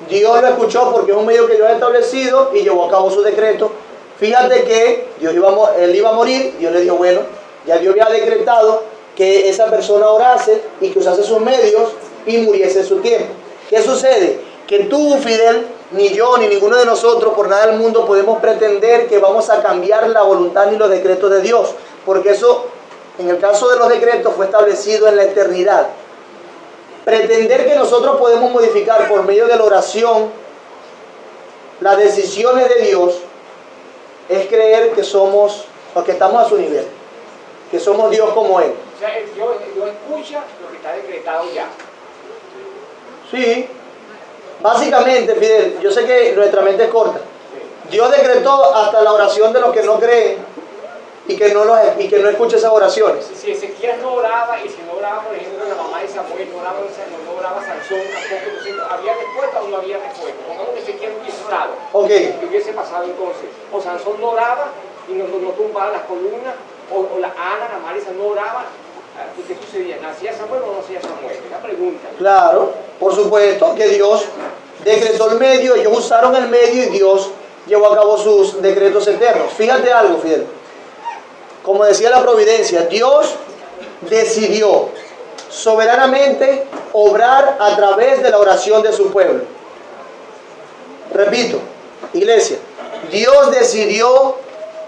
Dios lo escuchó porque es un medio que Dios ha establecido y llevó a cabo su decreto. Fíjate que él iba a morir, Dios le dijo, bueno, ya Dios había decretado que esa persona orase y que usase sus medios y muriese en su tiempo. ¿Qué sucede? Que tú, Fidel, ni yo, ni ninguno de nosotros, por nada del mundo, podemos pretender que vamos a cambiar la voluntad ni los decretos de Dios, porque eso, en el caso de los decretos, fue establecido en la eternidad. Pretender que nosotros podemos modificar por medio de la oración las decisiones de Dios es creer que somos, o que estamos a su nivel, que somos Dios como Él. O sea, Dios escucha lo que está decretado ya. Sí, básicamente, Fidel, yo sé que nuestra mente es corta. Dios decretó hasta la oración de los que no creen y que no escuchen esas oraciones. Si Ezequías no oraba, y si no oraba, por ejemplo, la mamá de Samuel, no oraba Sansón, tampoco, entonces, ¿había respuesta o no había respuesta? Pongamos que Ezequías no hubiese orado. Ok. ¿Qué hubiese pasado entonces? O Sansón no oraba y no tumbaba las columnas, o la Ana, la Marisa, no oraba. ¿Qué sucedía? ¿Nacía Samuel o no nacía Samuel? Es la pregunta. Claro, por supuesto que Dios decretó el medio, ellos usaron el medio y Dios llevó a cabo sus decretos eternos. Fíjate algo, Fidel. Como decía la providencia, Dios decidió soberanamente obrar a través de la oración de su pueblo. Repito, iglesia, Dios decidió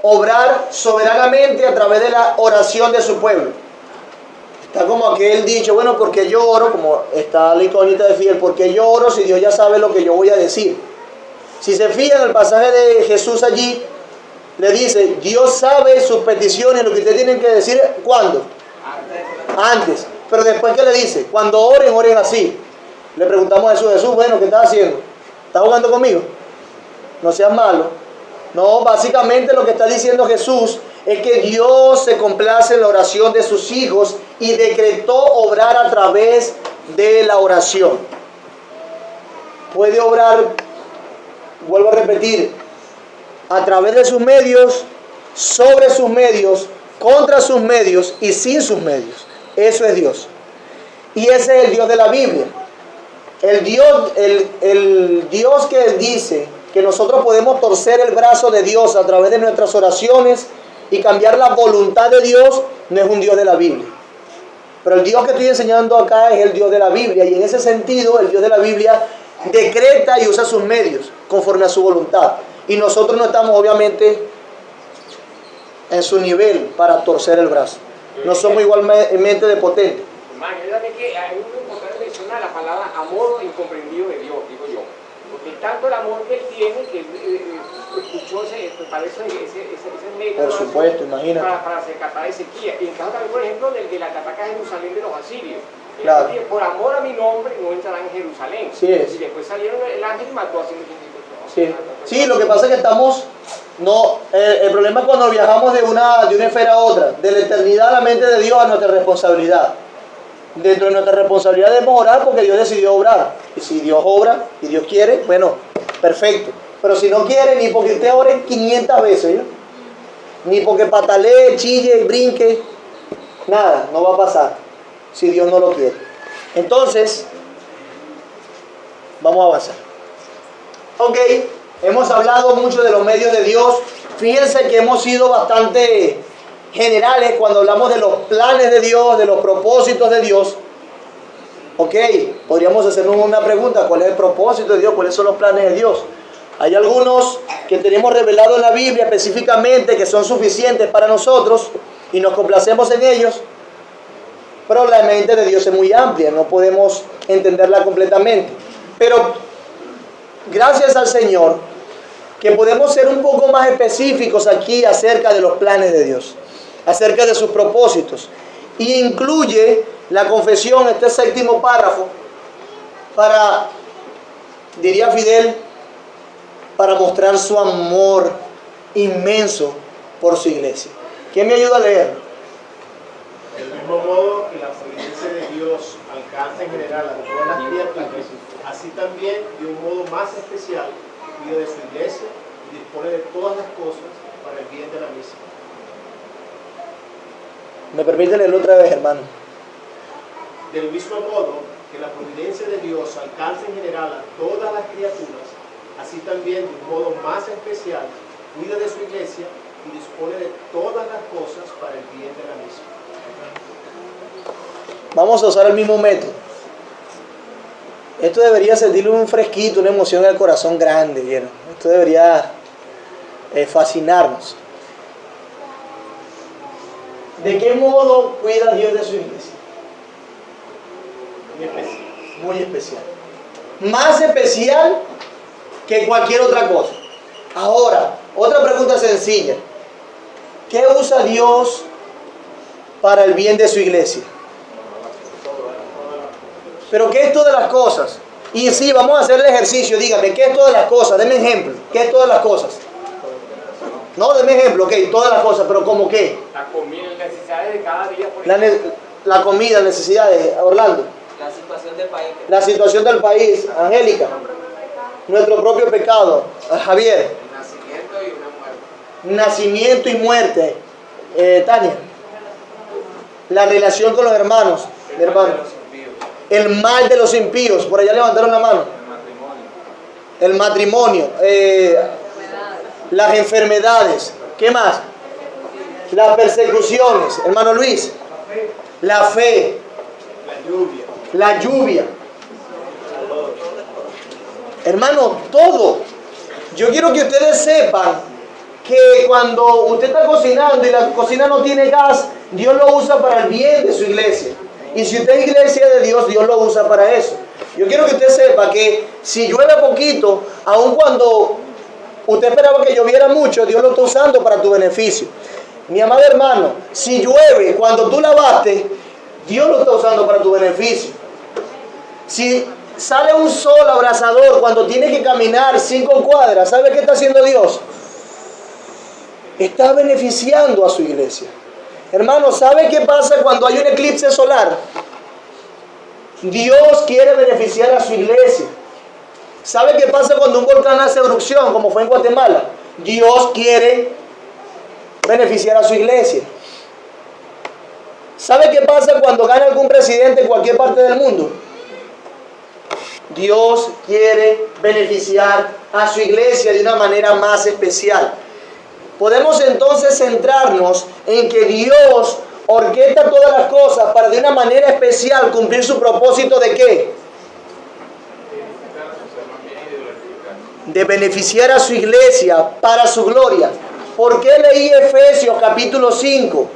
obrar soberanamente a través de la oración de su pueblo. Está como aquel dicho, bueno, porque yo oro, como está la incógnita de Fidel, porque yo oro si Dios ya sabe lo que yo voy a decir. Si se fijan en el pasaje de Jesús allí, le dice, Dios sabe sus peticiones, lo que ustedes tienen que decir, ¿cuándo? Antes. Pero después, ¿qué le dice? Cuando oren, oren así. Le preguntamos a Jesús, bueno, ¿qué estás haciendo? ¿Estás jugando conmigo? No seas malo. No, básicamente lo que está diciendo Jesús es que Dios se complace en la oración de sus hijos y decretó obrar a través de la oración. Puede obrar, vuelvo a repetir, a través de sus medios, sobre sus medios, contra sus medios y sin sus medios. Eso es Dios. Y ese es el Dios de la Biblia. El Dios que dice que nosotros podemos torcer el brazo de Dios a través de nuestras oraciones y cambiar la voluntad de Dios, no es un Dios de la Biblia. Pero el Dios que estoy enseñando acá es el Dios de la Biblia, y en ese sentido el Dios de la Biblia decreta y usa sus medios conforme a su voluntad. Y nosotros no estamos obviamente en su nivel para torcer el brazo. No somos igualmente de potentes. Imagínate que hay un importante mencionar la palabra amor incomprendido de Dios, digo yo. Porque tanto el amor que él tiene, que escuchó ese medio. Por supuesto, imagínate. Para rescatar a Ezequías. Y en caso también, por ejemplo, del que la ataca a Jerusalén de los asirios. Claro. Por amor a mi nombre no entrarán en Jerusalén. Sí es. Y después salieron el ángel y mató a 185. Sí, lo que pasa es que estamos... No, el problema es cuando viajamos de una esfera a otra, de la eternidad a la mente de Dios a nuestra responsabilidad. Dentro de nuestra responsabilidad debemos orar porque Dios decidió obrar. Y si Dios obra y Dios quiere, bueno, perfecto. Pero si no quiere, ni porque usted ore 500 veces, ¿no? Ni porque patalee, chille, brinque, nada, no va a pasar si Dios no lo quiere. Entonces, vamos a avanzar. Ok, hemos hablado mucho de los medios de Dios. Fíjense que hemos sido bastante generales cuando hablamos de los planes de Dios, de los propósitos de Dios. Ok, podríamos hacernos una pregunta: ¿cuál es el propósito de Dios? ¿Cuáles son los planes de Dios? Hay algunos que tenemos revelado en la Biblia específicamente que son suficientes para nosotros y nos complacemos en ellos, pero la mente de Dios es muy amplia, no podemos entenderla completamente. Pero gracias al Señor que podemos ser un poco más específicos aquí acerca de los planes de Dios, acerca de sus propósitos. Y incluye la confesión, este séptimo párrafo, para, diría Fidel, para mostrar su amor inmenso por su iglesia. ¿Quién me ayuda a leer? Del mismo modo que la providencia de Dios alcanza en general a todas las tierras, así también de un modo más especial cuida de su iglesia y dispone de todas las cosas para el bien de la misma. ¿Me permite leerlo otra vez, hermano? Del mismo modo que la providencia de Dios alcanza en general a todas las criaturas, así también de un modo más especial cuida de su iglesia y dispone de todas las cosas para el bien de la misma. Vamos a usar el mismo método. Esto debería sentirle un fresquito, una emoción al corazón grande, ¿vieron? Esto debería fascinarnos. ¿De qué modo cuida Dios de su iglesia? Muy especial. Muy especial. Más especial que cualquier otra cosa. Ahora, otra pregunta sencilla. ¿Qué usa Dios para el bien de su iglesia? ¿Pero qué es todas las cosas? Y sí, vamos a hacer el ejercicio. Dígame, ¿qué es todas las cosas? Deme ejemplo. ¿Qué es todas las cosas? No, deme ejemplo. Ok, todas las cosas, pero ¿cómo qué? La comida, las necesidades de cada día. Por La comida, necesidades. Orlando. La situación del país. La situación del país. Angélica. Nuestro propio pecado. Javier. El nacimiento y una muerte. Nacimiento y muerte. Tania. La relación con los hermanos. Mi hermano. El mal de los impíos. Por allá levantaron la mano. El matrimonio. Las enfermedades. ¿Qué más? Las persecuciones. Hermano Luis. La fe. La lluvia. Hermano, todo. Yo quiero que ustedes sepan que cuando usted está cocinando y la cocina no tiene gas, Dios lo usa para el bien de su iglesia. Y si usted es iglesia de Dios, Dios lo usa para eso. Yo quiero que usted sepa que si llueve poquito, aun cuando usted esperaba que lloviera mucho, Dios lo está usando para tu beneficio. Mi amado hermano, si llueve cuando tú lavaste, Dios lo está usando para tu beneficio. Si sale un sol abrasador cuando tiene que caminar 5 cuadras, ¿sabe qué está haciendo Dios? Está beneficiando a su iglesia. Hermano, ¿sabe qué pasa cuando hay un eclipse solar? Dios quiere beneficiar a su iglesia. ¿Sabe qué pasa cuando un volcán hace erupción, como fue en Guatemala? Dios quiere beneficiar a su iglesia. ¿Sabe qué pasa cuando gana algún presidente en cualquier parte del mundo? Dios quiere beneficiar a su iglesia de una manera más especial. Podemos entonces centrarnos en que Dios orquesta todas las cosas para de una manera especial cumplir su propósito ¿de qué? De beneficiar a su iglesia para su gloria. ¿Por qué leí Efesios capítulo 5?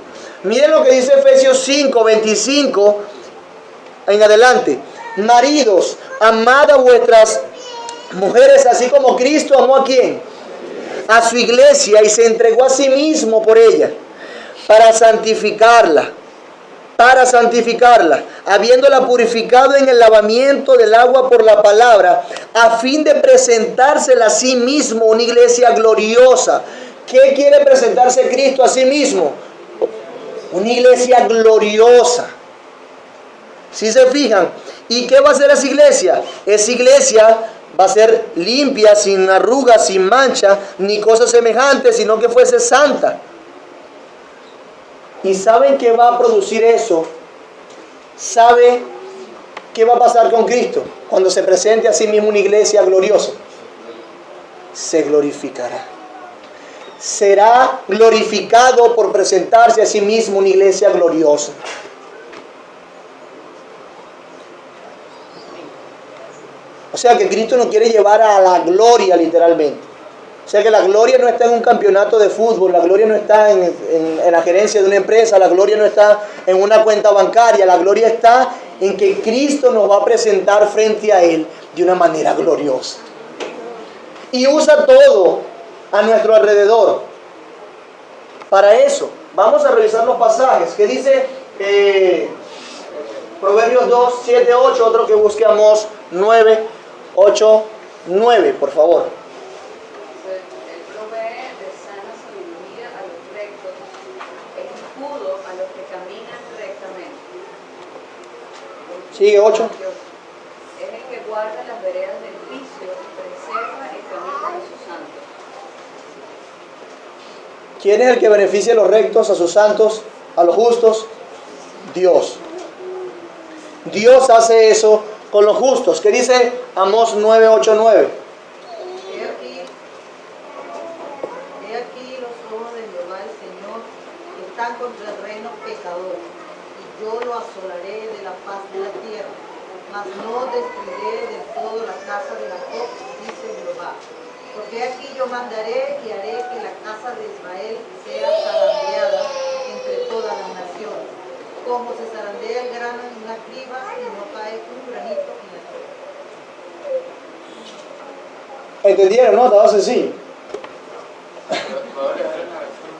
Miren lo que dice Efesios 5, 25 en adelante. Maridos, amad a vuestras mujeres así como Cristo amó ¿a quién? A su iglesia y se entregó a sí mismo por ella, para santificarla, habiéndola purificado en el lavamiento del agua por la palabra, a fin de presentársela a sí mismo una iglesia gloriosa. ¿Qué quiere presentarse Cristo a sí mismo? Una iglesia gloriosa. ¿Sí se fijan? ¿Y qué va a hacer esa iglesia? Esa iglesia va a ser limpia, sin arrugas, sin mancha, ni cosas semejantes, sino que fuese santa. ¿Y saben qué va a producir eso? ¿Sabe qué va a pasar con Cristo? Cuando se presente a sí mismo una iglesia gloriosa. Se glorificará. Será glorificado por presentarse a sí mismo una iglesia gloriosa. O sea que Cristo nos quiere llevar a la gloria literalmente. O sea que la gloria no está en un campeonato de fútbol, la gloria no está en la gerencia de una empresa, la gloria no está en una cuenta bancaria, la gloria está en que Cristo nos va a presentar frente a Él de una manera gloriosa. Y usa todo a nuestro alrededor para eso. Vamos a revisar los pasajes. ¿Qué dice Proverbios 2, 7, 8? Otro que busque Amós 9, 8, 9, por favor. Él provee de sana sabiduría a los rectos, es escudo a los que caminan rectamente. Sigue 8. Es el que guarda las veredas del vicio y preserva el camino de sus santos. ¿Quién es el que beneficia a los rectos, a sus santos, a los justos? Dios. Dios hace eso con los justos. ¿Qué dice Amós 9:8-9? He aquí los ojos de Jehová el Señor están contra el reino pecador, y yo lo asolaré de la faz de la tierra, mas no destruiré del todo la casa de Jacob, dice Jehová. Porque aquí yo mandaré y haré que la casa de Israel sea zarandeada entre todas las naciones, como se zarandea el grano en una criba y no cae un granito en la tierra. ¿Entendieron? No, estaba sencillo.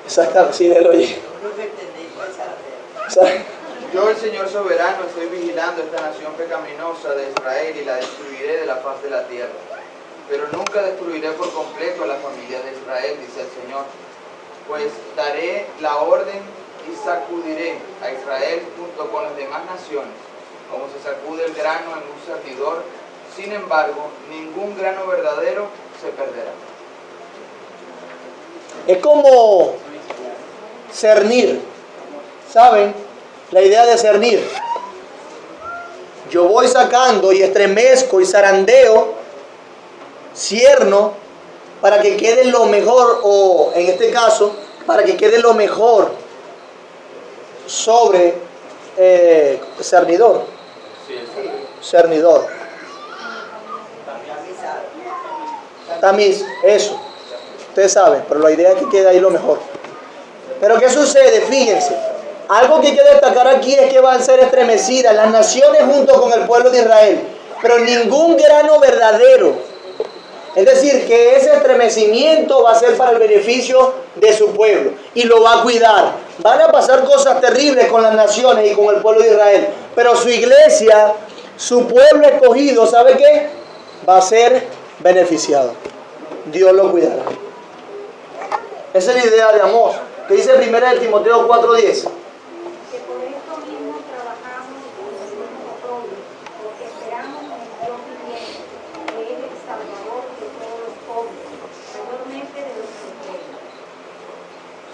Exactamente, sí, léelo allí. Yo, el Señor soberano, estoy vigilando esta nación pecaminosa de Israel y la destruiré de la faz de la tierra. Pero nunca destruiré por completo a la familia de Israel, dice el Señor. Pues daré la orden y sacudiré a Israel junto con las demás naciones, como se sacude el grano en un cernidor. Sin embargo, ningún grano verdadero se perderá. Es como cernir. ¿Saben? La idea de cernir. Yo voy sacando y estremezco y zarandeo, cierno, para que quede lo mejor, o en este caso, para que quede lo mejor sobre cernidor. Cernidor. Tamiz, eso. Ustedes saben, pero la idea es que quede ahí lo mejor. Pero ¿qué sucede? Fíjense. Algo que hay que destacar aquí es que van a ser estremecidas las naciones junto con el pueblo de Israel, pero ningún grano verdadero. Es decir, que ese estremecimiento va a ser para el beneficio de su pueblo y lo va a cuidar. Van a pasar cosas terribles con las naciones y con el pueblo de Israel, pero su iglesia, su pueblo escogido, ¿sabe qué? Va a ser beneficiado. Dios lo cuidará. Esa es la idea de Amós, que dice 1 Timoteo 4:10. Que por esto mismo trabajamos con el mismo oprobio, porque esperamos en el Dios viviente, que es el Salvador de todos los hombres, mayormente de los que creen.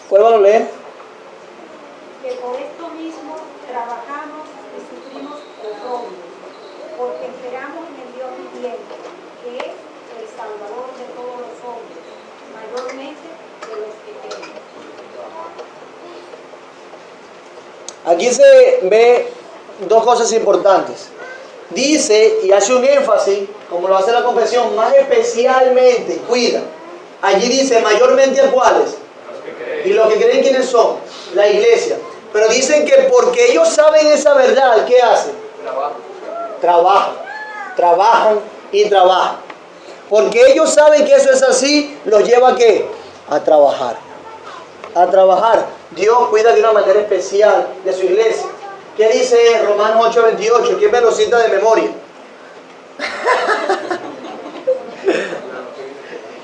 Vuelvan a leer. Que por esto mismo trabajamos y sufrimos oprobio, porque esperamos en el Dios viviente, que es el Salvador de todos los hombres, mayormente de los que creen. Aquí se ve dos cosas importantes. Dice y hace un énfasis, como lo hace la confesión, más especialmente, cuida. Allí dice mayormente a cuáles. Y los que creen, ¿quiénes son? La iglesia. Pero dicen que porque ellos saben esa verdad, ¿qué hacen? Trabajan y trabajan. Porque ellos saben que eso es así, los lleva ¿a qué? A trabajar. A trabajar. Dios cuida de una manera especial de su iglesia. ¿Qué dice Romanos 8:28? ¿Quién me lo cita de memoria?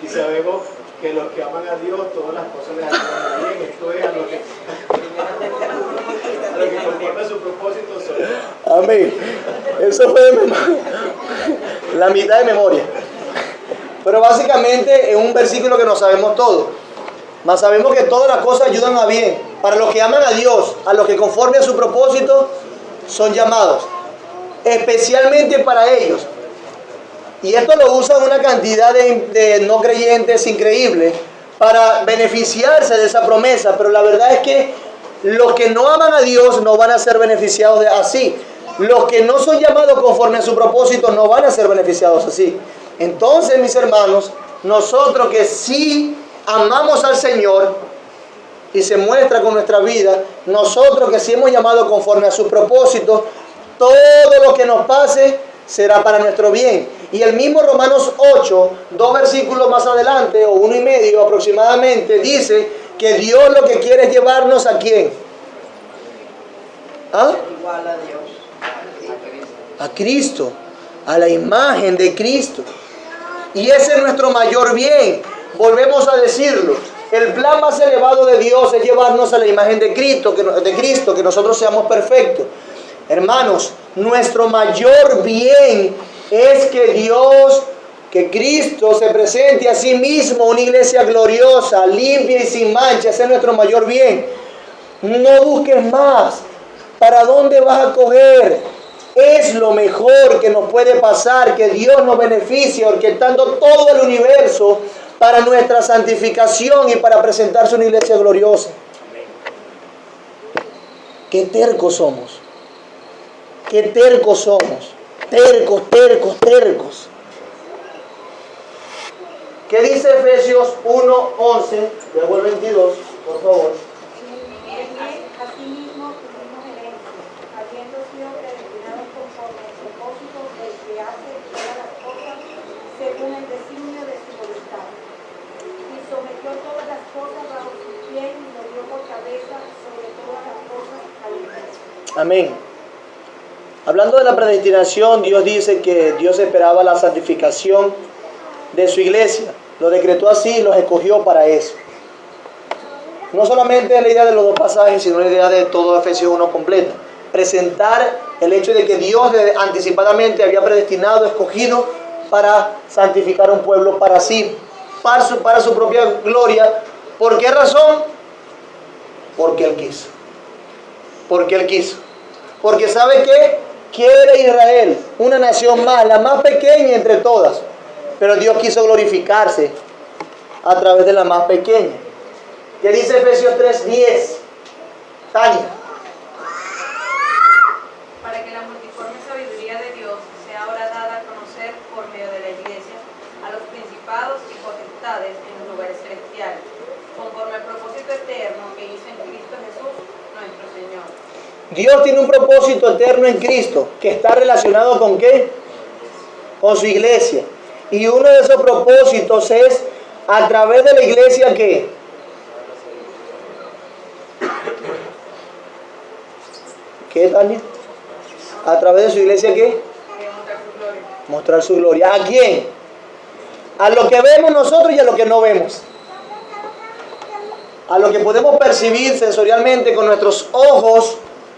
Y sabemos que los que aman a Dios, todas las cosas les hacen bien. Esto es a lo que conforme a su propósito son. Amén. Eso fue de memoria. La mitad de memoria. Pero básicamente es un versículo que no sabemos todo. Mas sabemos que todas las cosas ayudan a bien. Para los que aman a Dios, a los que conforme a su propósito son llamados. Especialmente para ellos. Y esto lo usan una cantidad de no creyentes increíble para beneficiarse de esa promesa. Pero la verdad es que los que no aman a Dios no van a ser beneficiados de así. Los que no son llamados conforme a su propósito no van a ser beneficiados así. Entonces, mis hermanos, nosotros que sí amamos al Señor y se muestra con nuestra vida, nosotros que sí hemos llamado conforme a su propósito, todo lo que nos pase será para nuestro bien. Y el mismo Romanos 8, 2 versículos más adelante, o 1,5 aproximadamente, dice que Dios lo que quiere es llevarnos ¿a quién? ¿Ah? Igual a Dios. A Cristo, a la imagen de Cristo. Y ese es nuestro mayor bien. Volvemos a decirlo. El plan más elevado de Dios es llevarnos a la imagen de Cristo, que nosotros seamos perfectos. Hermanos, nuestro mayor bien es que Cristo se presente a sí mismo una iglesia gloriosa, limpia y sin mancha. Ese es nuestro mayor bien. No busques más. ¿Para dónde vas a coger? Es lo mejor que nos puede pasar, que Dios nos beneficie orquestando todo el universo para nuestra santificación y para presentarse una iglesia gloriosa. Qué tercos somos. Qué tercos somos. Tercos, tercos, tercos. ¿Qué dice Efesios 1:11? Luego el 22, por favor. Asimismo tuvimos herencia, habiendo sido predestinados conforme al propósito del que hace todas las cosas según el designio de su voluntad. Y sometió todas las cosas bajo sus pies y lo dio por cabeza sobre todas las cosas a la iglesia. Amén. Hablando de la predestinación, Dios dice que Dios esperaba la santificación de su iglesia. Lo decretó así y los escogió para eso. No solamente es la idea de los dos pasajes, sino la idea de todo Efesios 1 completa. Presentar el hecho de que Dios anticipadamente había predestinado, escogido para santificar un pueblo para sí, para su propia gloria. ¿Por qué razón? Porque Él quiso. Porque Él quiso. Porque ¿sabe qué? Quiere Israel, una nación más, la más pequeña entre todas. Pero Dios quiso glorificarse a través de la más pequeña. ¿Qué dice Efesios 3:10? Tania. Para que la multiforme sabiduría de Dios sea ahora dada a conocer por medio de la iglesia a los principados y potestades en los lugares celestiales, conforme al propósito eterno que hizo en Cristo Jesús, nuestro Señor. Dios tiene un propósito eterno en Cristo, que está relacionado ¿con qué? Con su iglesia. Y uno de esos propósitos es a través de la iglesia ¿qué? ¿Qué, Tania? A través de su iglesia ¿qué? Mostrar su gloria. ¿A quién? A lo que vemos nosotros y a lo que no vemos. A lo que podemos percibir sensorialmente con nuestros ojos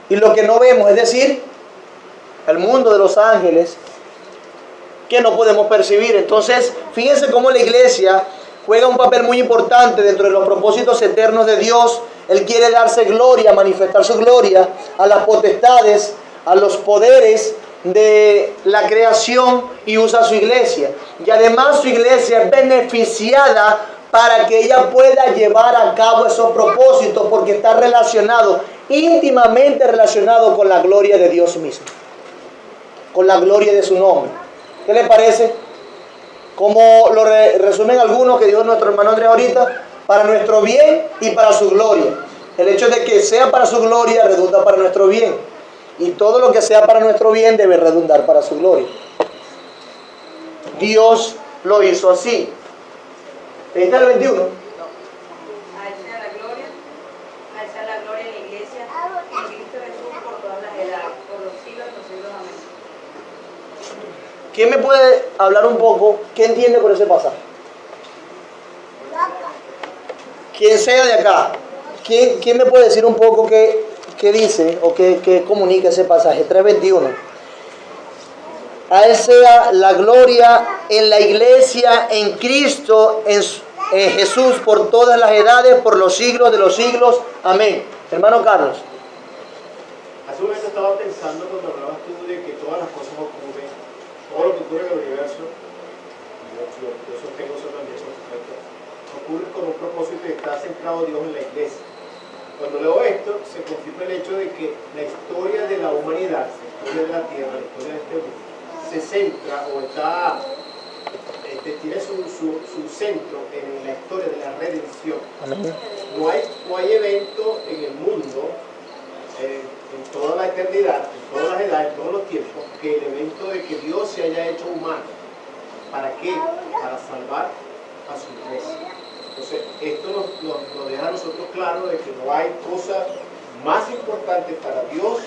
y lo que no vemos, es decir, el mundo de los ángeles que no podemos percibir. Entonces, fíjense cómo la iglesia juega un papel muy importante dentro de los propósitos eternos de Dios. Él quiere darse gloria, manifestar su gloria a las potestades, a los poderes de la creación y usa su iglesia. Y además su iglesia es beneficiada para que ella pueda llevar a cabo esos propósitos porque está relacionado, íntimamente relacionado con la gloria de Dios mismo, con la gloria de su nombre. ¿Qué le parece? Como lo resumen algunos que dijo nuestro hermano Andrés ahorita, para nuestro bien y para su gloria. El hecho de que sea para su gloria redunda para nuestro bien. Y todo lo que sea para nuestro bien debe redundar para su gloria. Dios lo hizo así. ¿Leíste el 21? A Él sea la gloria en la iglesia, en Cristo Jesús por todas las edades, por los siglos de los siglos. Amén. ¿Quién me puede hablar un poco? ¿Qué entiende por ese pasaje? Quien sea de acá. ¿Quién me puede decir un poco qué dice o qué comunica ese pasaje? 3:21. A Él sea la gloria en la iglesia, en Cristo, en Jesús, por todas las edades, por los siglos de los siglos. Amén. Hermano Carlos. Hace un momento estaba pensando cuando hablabas tú de que todas las cosas ocurren, todo lo que ocurre en el universo, yo sostengo eso también, ocurre con un propósito y está centrado Dios en la iglesia. Cuando leo esto, se confirma el hecho de que la historia de la humanidad, la historia de la tierra, la historia de este mundo, se centra o está, tiene su centro en la historia de la redención. No hay evento en el mundo, en toda la eternidad, en todas las edades, en todos los tiempos, que el evento de que Dios se haya hecho humano. ¿Para qué? Para salvar a su iglesia. Entonces, esto nos deja a nosotros claro de que no hay cosa más importante para Dios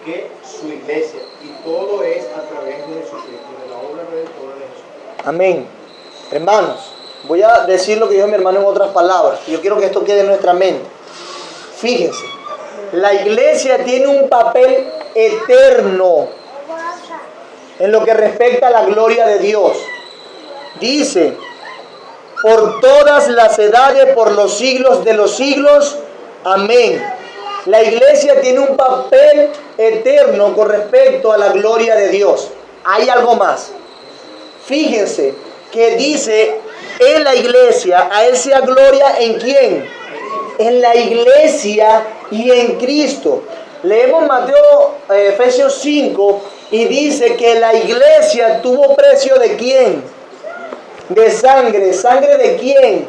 que su iglesia. Y todo es a través de Jesucristo, de la obra redentora de Jesús. Amén. Hermanos, voy a decir lo que dijo mi hermano en otras palabras. Yo quiero que esto quede en nuestra mente. Fíjense, la iglesia tiene un papel eterno en lo que respecta a la gloria de Dios. Dice, por todas las edades, por los siglos de los siglos. Amén. La iglesia tiene un papel eterno con respecto a la gloria de Dios. Hay algo más. Fíjense que dice en la iglesia, a Él sea gloria ¿en quién? En la iglesia y en Cristo. Leemos Mateo, Efesios 5 y dice que la iglesia tuvo precio ¿de quién? De sangre. ¿Sangre de quién?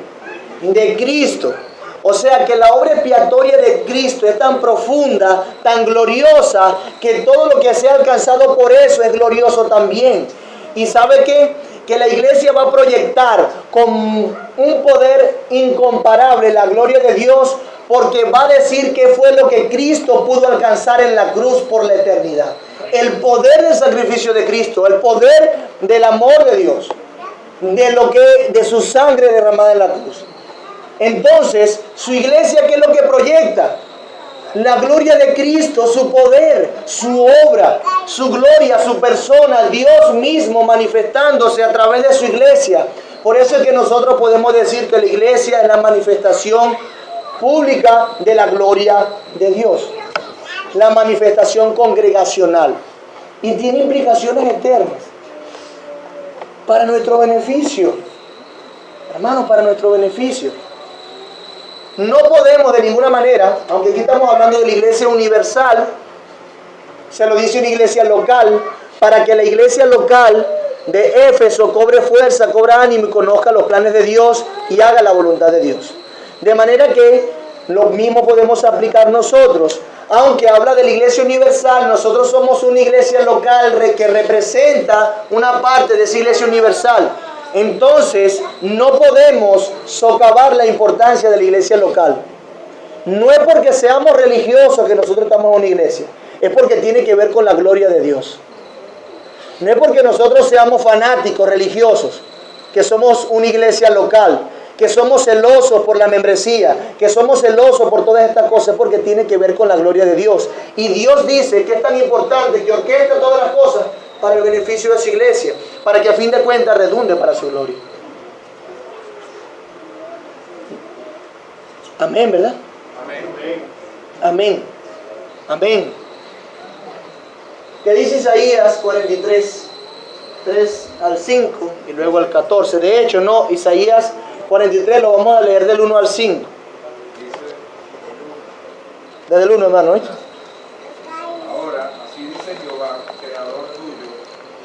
De Cristo. O sea que la obra expiatoria de Cristo es tan profunda, tan gloriosa, que todo lo que sea alcanzado por eso es glorioso también. ¿Y sabe qué? Que la iglesia va a proyectar con un poder incomparable la gloria de Dios, porque va a decir qué fue lo que Cristo pudo alcanzar en la cruz por la eternidad. El poder del sacrificio de Cristo, el poder del amor de Dios, de su sangre derramada en la cruz. Entonces, su iglesia, ¿qué es lo que proyecta? La gloria de Cristo, su poder, su obra, su gloria, su persona, Dios mismo manifestándose a través de su iglesia. Por eso es que nosotros podemos decir que la iglesia es la manifestación pública de la gloria de Dios. La manifestación congregacional. Y tiene implicaciones eternas. Para nuestro beneficio. Hermanos, para nuestro beneficio. No podemos de ninguna manera, aunque aquí estamos hablando de la iglesia universal, se lo dice una iglesia local, para que la iglesia local de Éfeso cobre fuerza, cobre ánimo y conozca los planes de Dios y haga la voluntad de Dios. De manera que lo mismo podemos aplicar nosotros. Aunque habla de la iglesia universal, nosotros somos una iglesia local que representa una parte de esa iglesia universal. Entonces, no podemos socavar la importancia de la iglesia local. No es porque seamos religiosos que nosotros estamos en una iglesia. Es porque tiene que ver con la gloria de Dios. No es porque nosotros seamos fanáticos religiosos, que somos una iglesia local, que somos celosos por la membresía, que somos celosos por todas estas cosas, porque tiene que ver con la gloria de Dios. Y Dios dice que es tan importante que orquesta todas las cosas para el beneficio de su iglesia, para que a fin de cuentas redunde para su gloria. Amén, ¿verdad? Amén. Amén. Amén. ¿Qué dice Isaías 43, 3 al 5 y luego al 14? De hecho, no, Isaías 43 lo vamos a leer del 1 al 5. Desde el 1, hermano, ¿eh? Ahora, así dice Jehová, creador tuyo,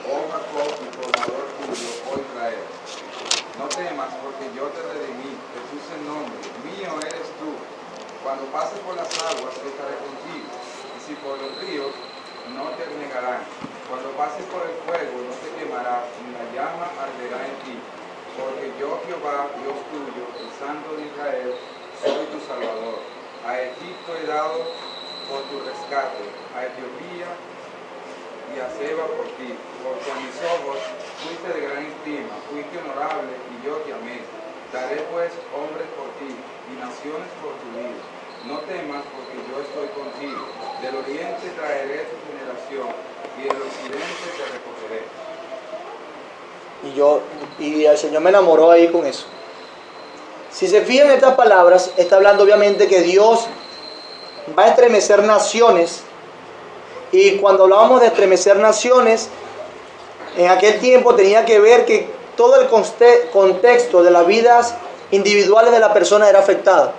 oh Jacob, y formador tuyo, oh Israel. No temas, porque yo te redimí, te puse nombre, mío eres tú. Cuando pases por las aguas, estaré contigo, y si por los ríos, no te negarán. Cuando pases por el fuego, no te quemará, ni la llama arderá en ti. Porque yo, Jehová, Dios tuyo, el Santo de Israel, soy tu Salvador. A Egipto he dado por tu rescate, a Etiopía y a Seba por ti. Porque a mis ojos fuiste de gran estima, fuiste honorable y yo te amé. Daré pues hombres por ti y naciones por tu vida. No temas, porque yo estoy contigo. Del oriente traeré tu generación y del occidente te recogeré. Y el Señor me enamoró ahí con eso. Si se fijan en estas palabras, está hablando obviamente que Dios va a estremecer naciones. Y cuando hablábamos de estremecer naciones, en aquel tiempo tenía que ver que todo el contexto de las vidas individuales de la persona era afectado.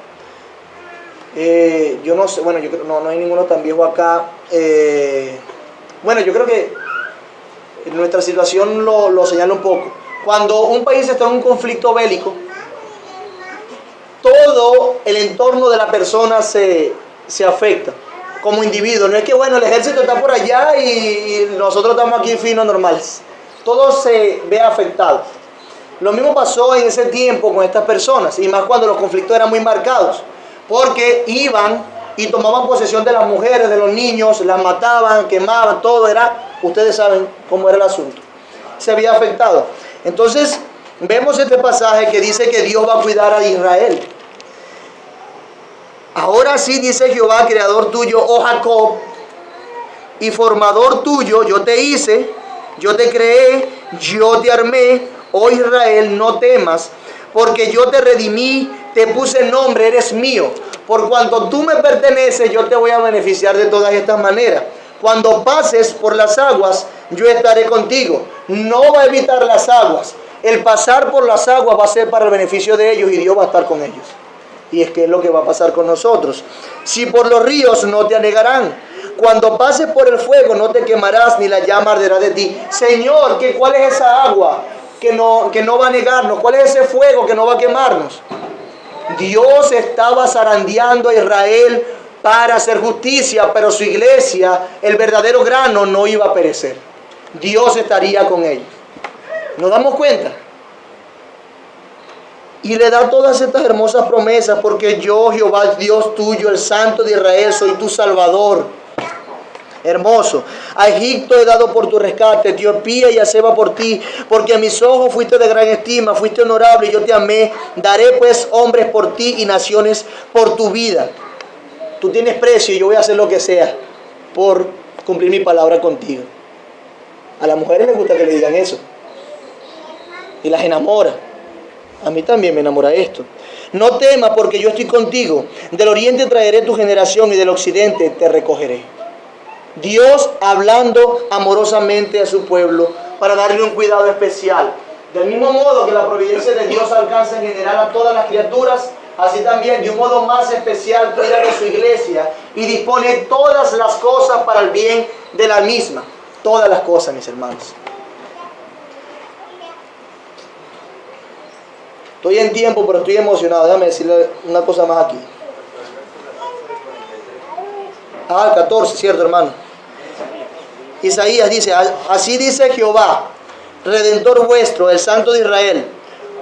Yo no sé, bueno, yo creo, no hay ninguno tan viejo acá. Bueno, yo creo que nuestra situación lo señala un poco. Cuando un país está en un conflicto bélico, todo el entorno de la persona se afecta como individuo. No es que, bueno, el ejército está por allá y nosotros estamos aquí finos, normales. Todo se ve afectado. Lo mismo pasó en ese tiempo con estas personas, y más cuando los conflictos eran muy marcados, porque iban y tomaban posesión de las mujeres, de los niños, las mataban, quemaban, todo era, ustedes saben cómo era el asunto. Se había afectado. Entonces, vemos este pasaje que dice que Dios va a cuidar a Israel. Ahora sí dice Jehová, creador tuyo, oh Jacob, y formador tuyo, yo te hice, yo te creé, yo te armé, oh Israel, no temas, porque yo te redimí, te puse nombre, eres mío. Por cuanto tú me perteneces, yo te voy a beneficiar de todas estas maneras. Cuando pases por las aguas, yo estaré contigo. No va a evitar las aguas. El pasar por las aguas va a ser para el beneficio de ellos y Dios va a estar con ellos. Y es que es lo que va a pasar con nosotros. Si por los ríos, no te anegarán. Cuando pases por el fuego, no te quemarás, ni la llama arderá de ti. Señor, ¿cuál es esa agua que no va a negarnos? ¿Cuál es ese fuego que no va a quemarnos? Dios estaba zarandeando a Israel para hacer justicia, pero su iglesia, el verdadero grano, no iba a perecer. Dios estaría con ellos. ¿Nos damos cuenta? Y le da todas estas hermosas promesas, porque yo, Jehová, Dios tuyo, el Santo de Israel, soy tu Salvador. Hermoso. A Egipto he dado por tu rescate, Etiopía y a Seba por ti, porque a mis ojos fuiste de gran estima, fuiste honorable y yo te amé. Daré pues hombres por ti y naciones por tu vida. Tú tienes precio y yo voy a hacer lo que sea por cumplir mi palabra contigo. A las mujeres les gusta que le digan eso. Y las enamora. A mí también me enamora esto. No temas porque yo estoy contigo. Del oriente traeré tu generación y del occidente te recogeré. Dios hablando amorosamente a su pueblo para darle un cuidado especial. Del mismo modo que la providencia de Dios alcanza en general a todas las criaturas, así también de un modo más especial cuida de su iglesia y dispone todas las cosas para el bien de la misma. Todas las cosas, mis hermanos. Estoy en tiempo, pero estoy emocionado. Déjame decirle una cosa más aquí. El 14, cierto, hermano. Isaías dice, así dice Jehová, Redentor vuestro, el Santo de Israel.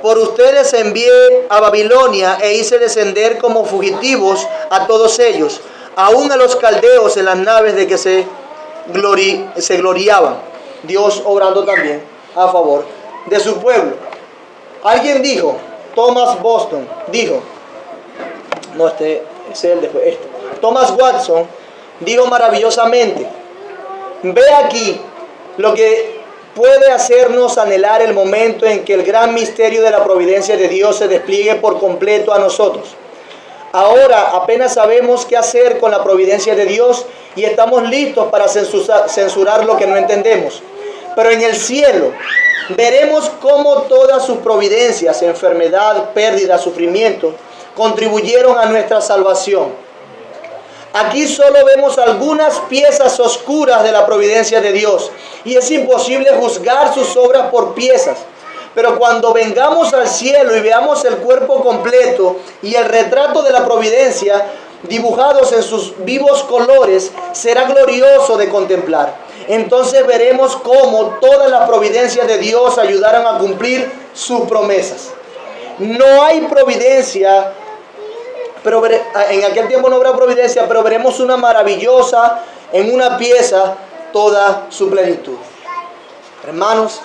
Por ustedes envié a Babilonia e hice descender como fugitivos a todos ellos, aún a los caldeos en las naves de que se gloriaban. Dios obrando también a favor de su pueblo. Alguien dijo, Thomas Boston dijo, no, este es el después, Thomas Watson dijo maravillosamente, ve aquí lo que puede hacernos anhelar el momento en que el gran misterio de la providencia de Dios se despliegue por completo a nosotros. Ahora apenas sabemos qué hacer con la providencia de Dios y estamos listos para censurar lo que no entendemos. Pero en el cielo veremos cómo todas sus providencias, enfermedad, pérdida, sufrimiento, contribuyeron a nuestra salvación. Aquí solo vemos algunas piezas oscuras de la providencia de Dios y es imposible juzgar sus obras por piezas. Pero cuando vengamos al cielo y veamos el cuerpo completo y el retrato de la providencia dibujados en sus vivos colores, será glorioso de contemplar. Entonces veremos cómo todas las providencias de Dios ayudaron a cumplir sus promesas. No hay providencia, pero en aquel tiempo no habrá providencia, pero veremos una maravillosa, en una pieza, toda su plenitud. Hermanos,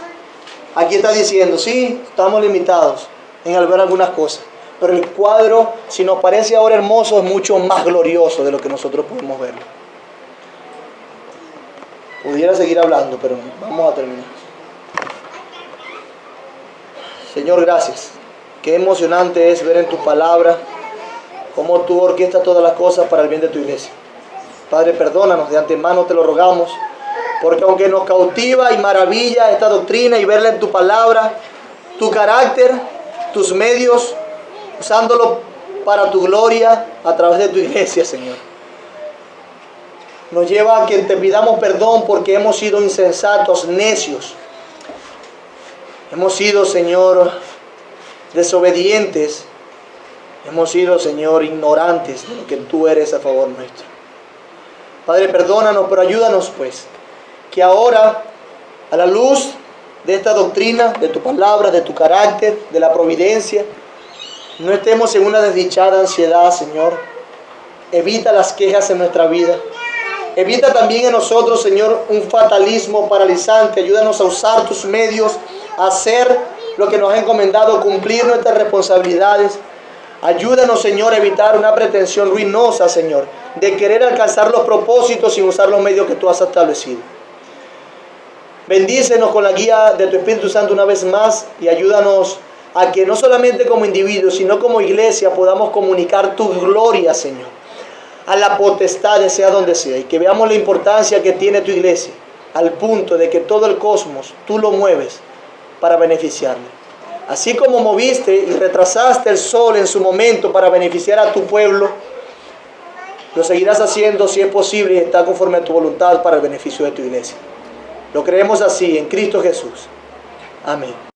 aquí está diciendo, sí, estamos limitados en al ver algunas cosas, pero el cuadro, si nos parece ahora hermoso, es mucho más glorioso de lo que nosotros podemos verlo. Pudiera seguir hablando, pero vamos a terminar. Señor, gracias. Qué emocionante es ver en tu palabra cómo tú orquestas todas las cosas para el bien de tu iglesia. Padre, perdónanos, de antemano te lo rogamos, porque aunque nos cautiva y maravilla esta doctrina y verla en tu palabra, tu carácter, tus medios, usándolo para tu gloria a través de tu iglesia, Señor, nos lleva a que te pidamos perdón porque hemos sido insensatos, necios. Hemos sido, Señor, desobedientes. Hemos sido, Señor, ignorantes de lo que tú eres a favor nuestro. Padre, perdónanos, pero ayúdanos, pues, que ahora, a la luz de esta doctrina, de tu palabra, de tu carácter, de la providencia, no estemos en una desdichada ansiedad, Señor. Evita las quejas en nuestra vida. Evita también en nosotros, Señor, un fatalismo paralizante. Ayúdanos a usar tus medios, a hacer lo que nos ha encomendado, cumplir nuestras responsabilidades. Ayúdanos, Señor, a evitar una pretensión ruinosa, Señor, de querer alcanzar los propósitos sin usar los medios que tú has establecido. Bendícenos con la guía de tu Espíritu Santo una vez más y ayúdanos a que no solamente como individuos, sino como iglesia podamos comunicar tu gloria, Señor, a la potestad, sea donde sea, y que veamos la importancia que tiene tu iglesia, al punto de que todo el cosmos tú lo mueves para beneficiarle. Así como moviste y retrasaste el sol en su momento para beneficiar a tu pueblo, lo seguirás haciendo si es posible y está conforme a tu voluntad para el beneficio de tu iglesia. Lo creemos así en Cristo Jesús. Amén.